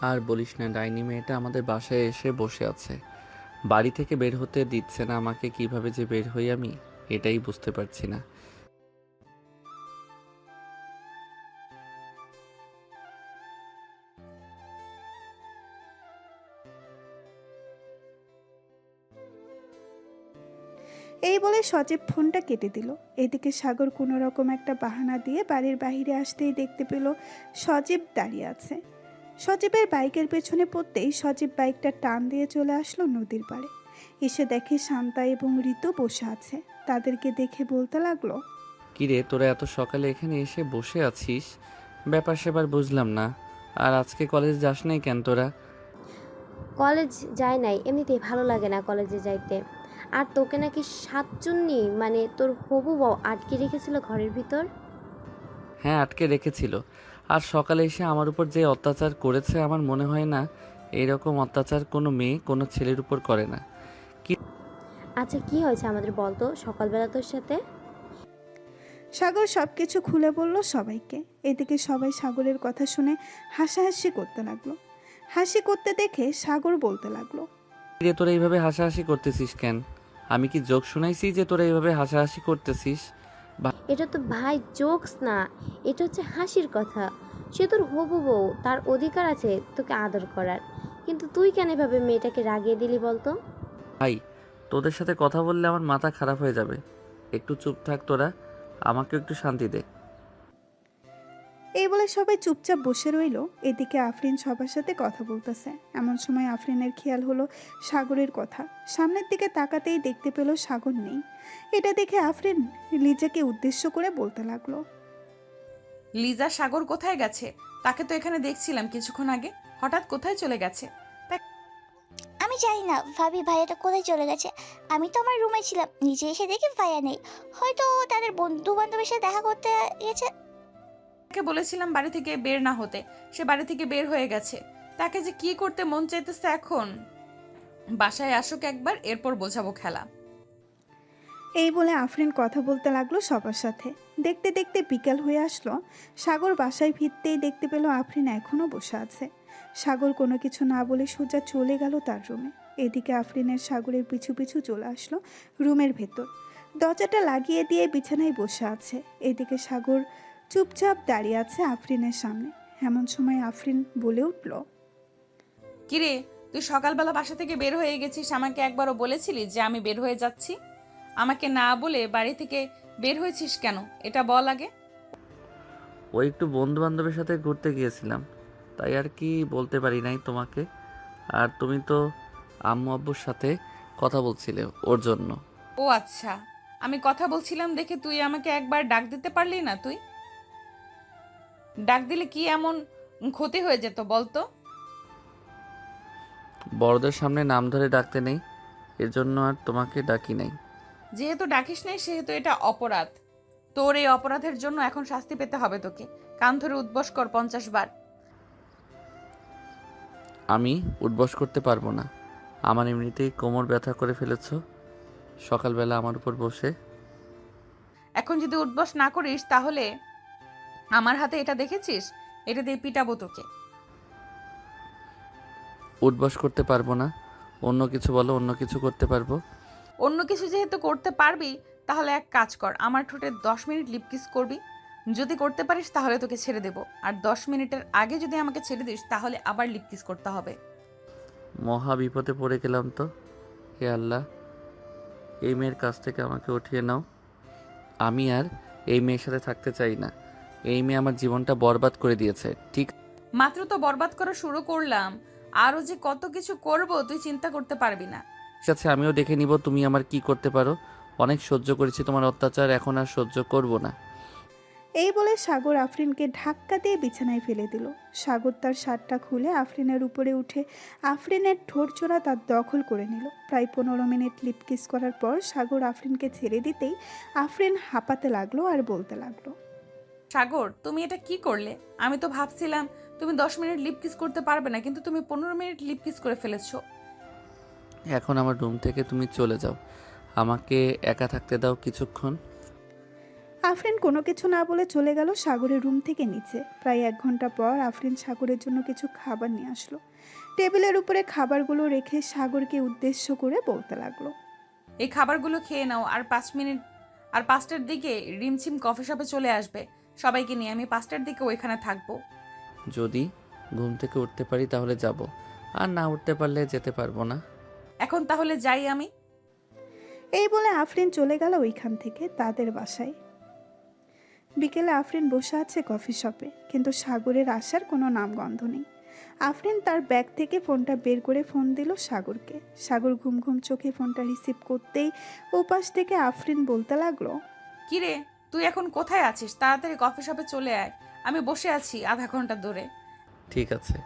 আর বলিস না, ডাইনি মেয়েটা আমাদের বাসায় এসে বসে আছে, বাড়ি থেকে বের হতে দিচ্ছে না আমাকে। কিভাবে যে বের হই আমি এটাই বুঝতে পারছি না। এই বলে সজীব ফোনটা কেটে দিল। এদিকে সাগর কোনো রকম একটা বাহানা দিয়ে বাড়ির বাইরে আসতেই দেখতে পেল সজীব দাঁড়িয়ে আছে। সজীবের বাইকের পেছনে পড়তেই সজীব বাইকটা টান দিয়ে চলে আসলো নদীর পাড়ে। এসে দেখে শান্তা এবং ঋতু বসে আছে। তাদেরকে দেখে বলতে লাগলো, কিরে তোরা এত সকালে এখানে এসে বসে আছিস, ব্যাপার সেবার বুঝলাম না। আর আজকে কলেজ যাস নাই কেন তোরা? কলেজ যায় নাই, এমনিতেই ভালো লাগে না কলেজে যাইতে। আর তোকে নাকি সাতচুন্নি মানে তোর হবু বউ আটকে রেখেছিল ঘরের ভিতর। হ্যাঁ আটকে রেখেছিল, আর সকালে এসে আমার উপর যে অত্যাচার করেছে, আমার মনে হয় না এইরকম অত্যাচার কোনো মেয়ে কোনো ছেলের উপর করে না। আচ্ছা কি হয়েছে আমাদের বলতো সকালবেলা তোর সাথে? সাগর সব কিছু খুলে বলল সবাইকে। এদিকে সবাই সাগরের কথা শুনে হাসাহাসি করতে লাগলো। হাসি করতে দেখে সাগর বলতে লাগলো, কিরে তোরা এইভাবে হাসাহাসি করতেছিস কেন? আমি কি জোক শুনাইছি যে তোরা এইভাবে হাসাহাসি করতেছিস? এটা তো ভাই জোকস না, এটা হচ্ছে হাসির কথা। সে তোর হবু বউ, তার অধিকার আছে তোকে আদর করার। কিন্তু তুই কেন এভাবে মেয়েটাকে রাগিয়ে দিলি বলতো? ভাই, তোদের সাথে কথা বললে আমার মাথা খারাপ হয়ে যাবে। একটু চুপ থাক তোরা, আমাকে একটু শান্তি দে। এই বলে সবাই চুপচাপ বসে রইল। এদিকে আফরিন সবার সাথে কথা বলতেছে। এমন সময় আফরিনের খেয়াল হলো সাগরের কথা। সামনের দিকে তাকাতেই দেখতে পেল সাগর নেই। এটা দেখে আফরিন লিজাকে উদ্দেশ্য করে বলতে লাগলো, লিজা সাগর কোথায় গেছে? তাকে তো এখানে দেখছিলাম কিছুক্ষণ আগে, হঠাৎ কোথায় চলে গেছে? আমি জানি না ভাবি ভাইয়াটা কোথায় চলে গেছে। আমি তো আমার রুমে ছিলাম, নিচে এসে দেখি ভাইয়া নেই। হয়তো তাদের বন্ধু বান্ধবের সাথে দেখা করতে গেছে। তাকে বলেছিলাম বাড়ি থেকে বের না হতে, সে বাড়ি থেকে বের হয়ে গেছে। তাকে যে কি করতে মন চাইতেছে এখন। বাসায় আসুক একবার, এরপর বোঝাবো খেলা। এই বলে আফরিন কথা বলতে লাগলো সবার সাথে। দেখতে দেখতে বিকাল হয়ে আসলো। সাগর বাসায় ফিরতেই দেখতে পেল আফরিন এখনও বসে আছে। সাগর কোনো কিছু না বলে সোজা চলে গেল তার রুমে। এদিকে আফরিনের সাগরের পিছু পিছু চলে আসলো রুমের ভেতর। দরজাটা লাগিয়ে দিয়ে বিছানায় বসে আছে। এদিকে সাগর চুপচাপ দাঁড়িয়ে আছে আফরিনের সামনে। এমন সময় আফরিন বলে উঠল, কিরে, তুই সকালবেলা বাসা থেকে বের হয়ে গেছিস, আমাকে একবারও বলেছিলি যে আমি বের হয়ে যাচ্ছি? আমাকে না বলে বাড়ি থেকে বের হয়েছিস কেন, এটা বল আগে। ওই একটু বন্ধু বান্ধবের সাথে ঘুরতে গিয়েছিলাম, তাই আর কি বলতে পারি নাই তোমাকে। আর তুমি তো আম্মু আব্বুর সাথে কথা বলছিলে ওর জন্য। ও আচ্ছা, আমি কথা বলছিলাম দেখে তুই আমাকে একবার ডাক দিতে পারলি না? তুই ডাক দিলে কি এমন ক্ষতি হয়ে যেত বলতো? বড়দের সামনে নাম ধরে ডাকতে নেই, এজন্য আর তোমাকে ডাকি নাই। যেহেতু ডাকিস নাই সেহেতু এটা অপরাধ। তোর এই অপরাধের জন্য এখন শাস্তি পেতে হবে তোকে। কান ধরে উদ্বস কর 50 বার। আমি উঠবস করতে পারবো না, আমার এমনিতেই কোমর ব্যথা করে ফেলেছো সকালবেলা আমার উপর বসে। এখন যদি উদ্বস না করিস তাহলে আমার হাতে এটা দেখেছিস, এটা দিয়ে পিটাবো তোকে। উঠবস করতে পারবো না, অন্য কিছু বলো, অন্য কিছু করতে পারবো। অন্য কিছু যেহেতু করতে পারবি তাহলে এক কাজ কর, আমার ঠোঁটে 10 মিনিট লিপ কিস করবি। যদি করতে পারিস তাহলে তোকে ছেড়ে দেব, আর 10 মিনিটের আগে যদি আমাকে ছেড়ে দিস তাহলে আবার লিপ কিস করতে হবে। মহা বিপদে পড়ে গেলাম তো। হে আল্লাহ, এই মেয়ের কাছ থেকে আমাকে উঠিয়ে নাও। আমি আর এই মেয়ের সাথে থাকতে চাই না। এই মেয়ে আমার জীবনটা বরবাদ করে দিয়েছে। ঠিক মাত্র তো বরবাদ করা শুরু করলাম, আরও যে কত কিছু করব তুই চিন্তা করতে পারবি না। আছে, আমিও দেখে নিব তুমি আমার কি করতে পারো। অনেক সহ্য করেছি তোমার অত্যাচার, এখন আর সহ্য করব না। এই বলে সাগর আফরিনকে ধাক্কা দিয়ে বিছানায় ফেলে দিল। সাগর তার শার্টটা খুলে আফরিনের উপরে উঠে আফরিনের ঠোঁট জোড়া তার দখল করে নিল। প্রায় 15 মিনিট লিপ কিস করার পর সাগর আফরিনকে ছেড়ে দিতেই আফরিন হাঁপাতে লাগলো আর বলতে লাগলো, সাগর, তুমি এটা কি করলে? আমি তো ভাবছিলাম তুমি 10 মিনিট লিপ কিস করতে পারবে না, কিন্তু তুমি 15 মিনিট লিপ কিস করে ফেলেছো। এখন আমার রুম থেকে তুমি চলে যাও, আমাকে একা থাকতে দাও কিছুক্ষণ। আফরিন কোনো কিছু না বলে চলে গেল সাগরের রুম থেকে নিচে। প্রায় 1 ঘন্টা পর আফরিন সাগরের জন্য কিছু খাবার নিয়ে আসলো। টেবিলের উপরে খাবারগুলো রেখে সাগরকে উদ্দেশ্য করে বলতে লাগলো, এই খাবারগুলো খেয়ে নাও, আর 5 মিনিট আর 5টার দিকে রিমঝিম কফি শপে চলে আসবে সবাইকে নিয়ে। আমি 5টার দিকে ওইখানে থাকবো। যদি ঘুম থেকে উঠতে পারি তাহলে যাব, আর না উঠতে পারলে যেতে পারবো না। এখন তাহলে যাই আমি। এই বলে আফরিন চলে গেল ওইখান থেকে তাদের বাসায়। বিকেলে আফরিন বসে আছে কফি শপে, কিন্তু সাগরের আসার কোনো নামগন্ধ নেই। আফরিন তার ব্যাগ থেকে ফোনটা বের করে ফোন দিল সাগরকে। সাগর ঘুম ঘুম চোখে ফোনটা রিসিভ করতেই ওপাশ থেকে আফরিন বলতে লাগলো, কিরে, তুই এখন কোথায় আছিস? তাড়াতাড়ি কফি শপে চলে আয়, আমি বসে আছি আধা ঘন্টা ধরে। ঠিক আছে,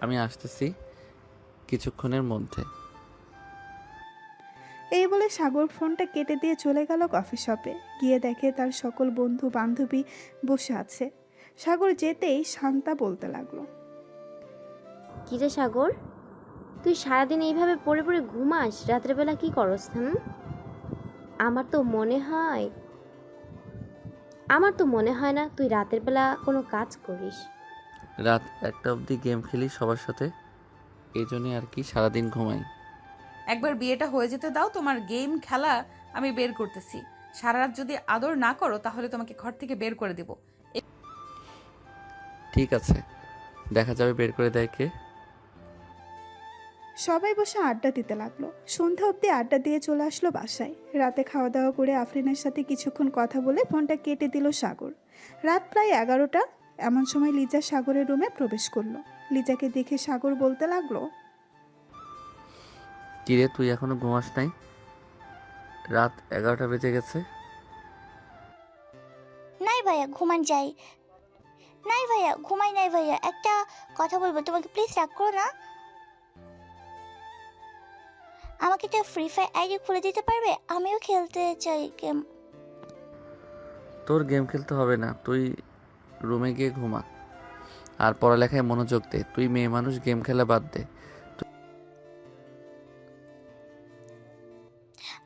আমি আসতেছি কিছুক্ষণের মধ্যে। এই বলে সাগর ফোনটা কেটে দিয়ে চলে গেল কফি শপে। গিয়ে দেখে তার সকল বন্ধু বান্ধবী বসে আছে। সাগর যেতেই শান্তা বলতে লাগলো, কিরে সাগর, তুই সারাদিন এইভাবে পড়ে পড়ে ঘুমাস, রাত্রেবেলা কি করস? আমার তো মনে হয় না তুই রাতের বেলা কোনো কাজ করিস। রাত 1টা অবধি গেম খেলি সবার সাথে, এই জন্যে আর কি সারাদিন ঘুমাই। একবার বিয়েটা হয়ে যেতে দাও, তোমার গেম খেলা আমি বের করতেছি। সারা রাত যদি আদর না করো তাহলে তোমাকে ঘর থেকে বের করে দিব। ঠিক আছে, দেখা যাবে বের করে দেয় কে। সবাই বসে আড্ডা দিতে লাগলো। সন্ধ্যা অবধি আড্ডা দিয়ে চলে আসলো বাসায়। রাতে খাওয়া দাওয়া করে আফরিনের সাথে কিছুক্ষণ কথা বলে ফোনটা কেটে দিল সাগর। রাত প্রায় 11টা। এমন সময় লিজা সাগরের রুমে প্রবেশ করলো। লিজাকে দেখে সাগর বলতে লাগলো, কিরে তুই এখনো ঘুমাস নাই? রাত 11টা বেজে গেছে। নাই ভাইয়া ঘুমান যাই। নাই ভাইয়া ঘুমাই নাই ভাইয়া, একটা কথা বলবো তোমাকে, প্লিজ রাগ করো না। আমাকে একটা ফ্রি ফায়ার আইডি খুলে দিতে পারবে? আমিও খেলতে চাই গেম। তোর গেম খেলতে হবে না, তুই রুমে গিয়ে ঘুমা আর পড়ালেখায় মনোযোগ দে। তুই মেয়ে মানুষ, গেম খেলা বাদ দে।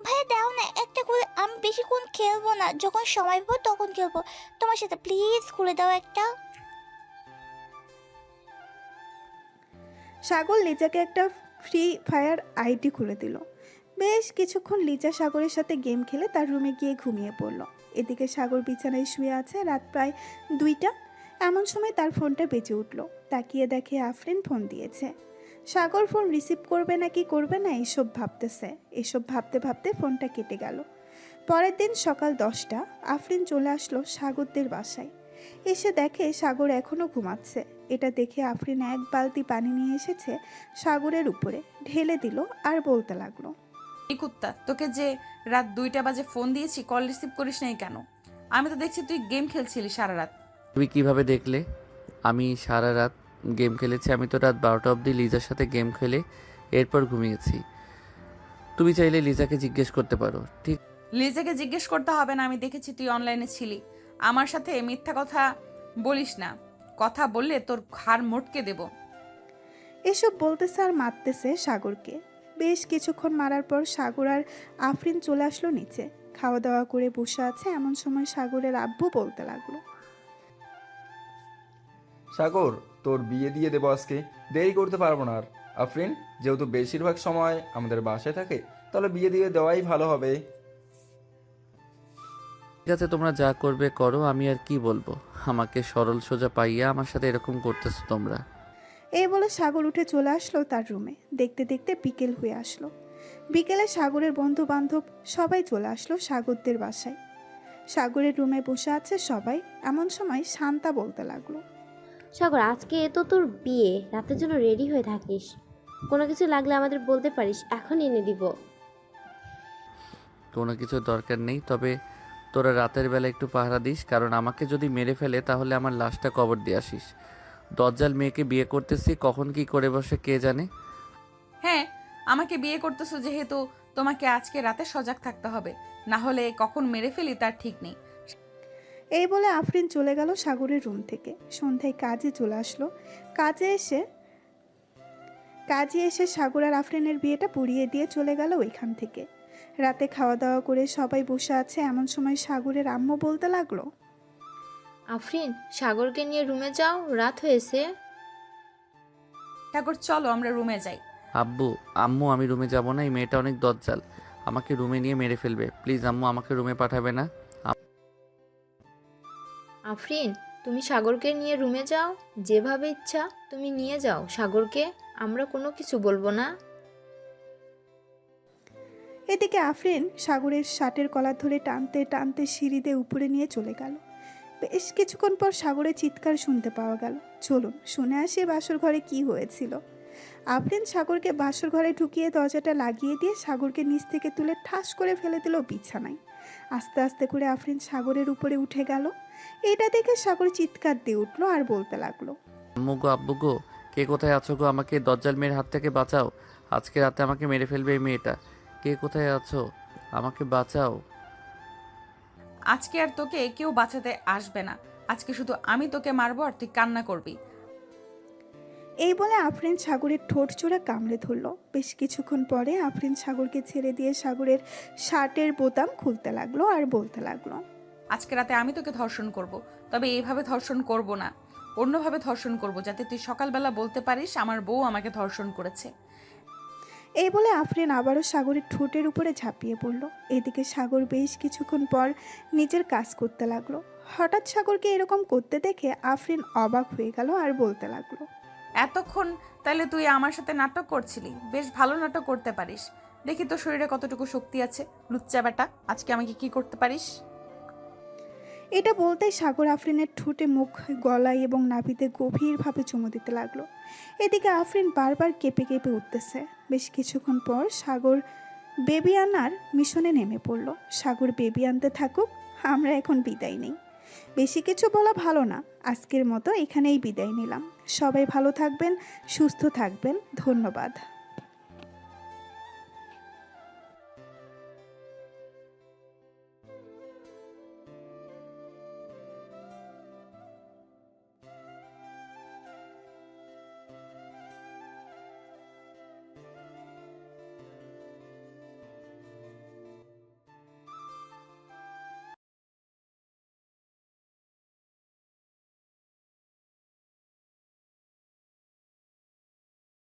ভাইয়া দাও না একটা খুলে, আমি বেশিক্ষণ খেলবো না, যখন সময় পাবো তখন খেলবো তোমার সাথে, প্লিজ খুলে দাও একটা। সাগর লিজাকে একটা ফ্রি ফায়ার আইডি খুলে দিল। বেশ কিছুক্ষণ লিজা সাগরের সাথে গেম খেলে তার রুমে গিয়ে ঘুমিয়ে পড়ল। এদিকে সাগর বিছানায় শুয়ে আছে। রাত প্রায় 2টা। এমন সময় তার ফোনটা বেজে উঠল। তাকিয়ে দেখে আফরিন ফোন দিয়েছে। সাগর ফোন রিসিভ করবে নাকি করবে না এসব ভাবতেছে। এসব ভাবতে ভাবতে ফোনটা কেটে গেল। পরের দিন সকাল 10টা আফরিন চলে আসলো সাগরদের বাসায়। এসে দেখে সাগর এখনও ঘুমাচ্ছে। এটা দেখে আফরিন এক বালতি পানি নিয়ে এসেছে সাগরের উপরে ঢেলে দিল আর বলতে লাগলো, এই কুত্তা, তোকে যে রাত 2টা বাজে ফোন দিয়েছি, কল রিসিভ করিস নাই কেন? আমি তো দেখছি তুই গেম খেলছিলি সারা রাত। তুমি কিভাবে দেখলে আমি সারা রাত গেম খেলেছি? আমি তো রাত 12টা অবধি লিজার সাথে গেম খেলে এরপর ঘুমিয়েছি। তুমি চাইলে লিজাকে জিজ্ঞেস করতে পারো। ঠিক, লিজাকে জিজ্ঞেস করতে হবে না, আমি দেখেছি তুই অনলাইনে ছিলি। আমার সাথে মিথ্যা কথা বলিস না, কথা বললে তোর ঘাড় মোটকে দেব। এসব বলতেছে আর মারতেছে সাগরকে। বেশ কিছুক্ষণ মারার পর সাগর আর আফরিন চলে আসলো নিচে। খাওয়া দাওয়া করে বসে আছে। এমন সময় সাগরের আব্বু বলতে লাগলো, সাগর, তোর বিয়ে দিয়ে দেবো আজকে, দেরি করতে পারবো না আর। আফরিন যেহেতু বেশিরভাগ সময় আমাদের বাসায় থাকে, তাহলে বিয়ে দিয়ে দেওয়াই ভালো হবে। ঠিক আছে, তোমরা যা করবে করো, আমি আর কি বলবো। আমাকে সরল সোজা পাইয়া আমার সাথে এরকম করতেছো তোমরা। এই বলে সাগর উঠে চলে আসলো তার রুমে। দেখতে দেখতে বিকেল হয়ে আসলো। বিকেলে সাগরের বন্ধু বান্ধব সবাই চলে আসলো সাগরদের বাসায়। সাগরের রুমে বসে আছে সবাই। এমন সময় শান্তা বলতে লাগলো, সাগর, আজকে তো তোর বিয়ে, রাতের জন্য রেডি হয়ে থাকিস। কোনো কিছু লাগলে আমাদের বলতে পারিস, এখন এনে দিব। কোনো কিছু দরকার নেই, তবে তোরা রাতের বেলা একটু পাহারা দিস, কারণ আমাকে যদি মেরে ফেলে তাহলে আমার লাশটা কবর দিয়ে আসিস। দজ্জাল মেয়েকে বিয়ে করতেছি, কখন কি করে বসে কে জানে। হ্যাঁ, আমাকে বিয়ে করতেছো যেহেতু তোমাকে আজকে রাতে সজাগ থাকতে হবে, না হলে কখন মেরে ফেলি তার ঠিক নেই। এই বলে আফরিন চলে গেল সাগরের রুম থেকে। সন্ধ্যায় কাজে চলে আসলো। কাজে এসে সাগর আর আফরিনের বিয়েটা পুড়িয়ে দিয়ে চলে গেল ওইখান থেকে। রাতে খাওয়া দাওয়া করে সবাই বসে আছে। এমন সময় সাগরের আম্মু বলতে লাগলো, আফরিন, সাগরকে নিয়ে রুমে যাও, রাত হয়েছে। সাগর চলো আমরা রুমে যাই। আব্বু, আম্মু, আমি রুমে যাব না, এই মেয়েটা অনেক দজ্জাল, আমাকে রুমে নিয়ে মেরে ফেলবে। প্লিজ আম্মু, আমাকে রুমে পাঠাবে না। আফরিন, তুমি সাগরকে নিয়ে রুমে যাও, যেভাবে ইচ্ছা তুমি নিয়ে যাও সাগরকে, আমরা কোনো কিছু বলবো না। এদিকে আফরিন সাগরের শার্টের কলার ধরে টানতে টানতে সিঁড়িতে উপরে নিয়ে চলে গেল। বেশ কিছুক্ষণ পর সাগরের চিৎকার শুনতে পাওয়া গেল। চলুন শুনে আসি বাসর ঘরে কি হয়েছিল। আফরিন সাগরকে বাসর ঘরে ঢুকিয়ে দরজাটা লাগিয়ে দিয়ে সাগরকে নিচ থেকে তুলে ঠাস করে ফেলে দিল বিছানায়। আস্তে আস্তে করে আফরিন সাগরের উপরে উঠে গেল। এটা দেখে সাগর চিৎকার দিয়ে উঠলো আর বলতে লাগলো, আম্মু গো, আব্বু গো, কে কোথায় আছো গো? আমাকে দজ্জাল মেয়ের হাত থেকে বাঁচাও। আজকে রাতে আমাকে মেরে ফেলবে এই মেয়েটা। কে কোথায় আছো? আমাকে বাঁচাও। আজকে আর তোকে কেউ বাঁচাতে আসবে না। আজকে শুধু আমি তোকে মারবো আর তুই কান্না করবি। এই বলে আফরিন সাগরের ঠোঁট চোরা কামড়ে ধরল। বেশ কিছুক্ষণ পরে আফরিন সাগরকে ছেড়ে দিয়ে সাগরের শার্টের বোতাম খুলতে লাগলো আর বলতে লাগলো, আজকে রাতে আমি তোকে ধর্ষণ করব, তবে এইভাবে ধর্ষণ করব না, অন্যভাবে ধর্ষণ করব, যাতে তুই সকালবেলা বলতে পারিস আমার বউ আমাকে ধর্ষণ করেছে। এই বলে আফরিন আবারও সাগরের ঠোঁটের উপরে ঝাঁপিয়ে পড়ল। এদিকে সাগর বেশ কিছুক্ষণ পর নিজের কাজ করতে লাগলো। হঠাৎ সাগরকে এরকম করতে দেখে আফরিন অবাক হয়ে গেল আর বলতে লাগলো, এতক্ষণ তাহলে তুই আমার সাথে নাটক করছিলি? বেশ ভালো নাটক করতে পারিস। দেখি তোর শরীরে কতটুকু শক্তি আছে। লুচ্চা বেটা, আজকে আমাকে কি করতে পারিস? এটা বলতেই সাগর আফরিনের ঠোঁটে, মুখ, গলায় এবং নাভিতে গভীরভাবে চুমু দিতে লাগলো। এদিকে আফরিন বারবার কেঁপে কেঁপে উঠতেছে। বেশ কিছুক্ষণ পর সাগর বেবি আনার মিশনে নেমে পড়ল। সাগর বেবি আনতে থাকুক, আমরা এখন বিদায় নেই। বেশি কিছু বলা ভালো না, আজকের মতো এখানেই বিদায় নিলাম। সবাই ভালো থাকবেন, সুস্থ থাকবেন। ধন্যবাদ।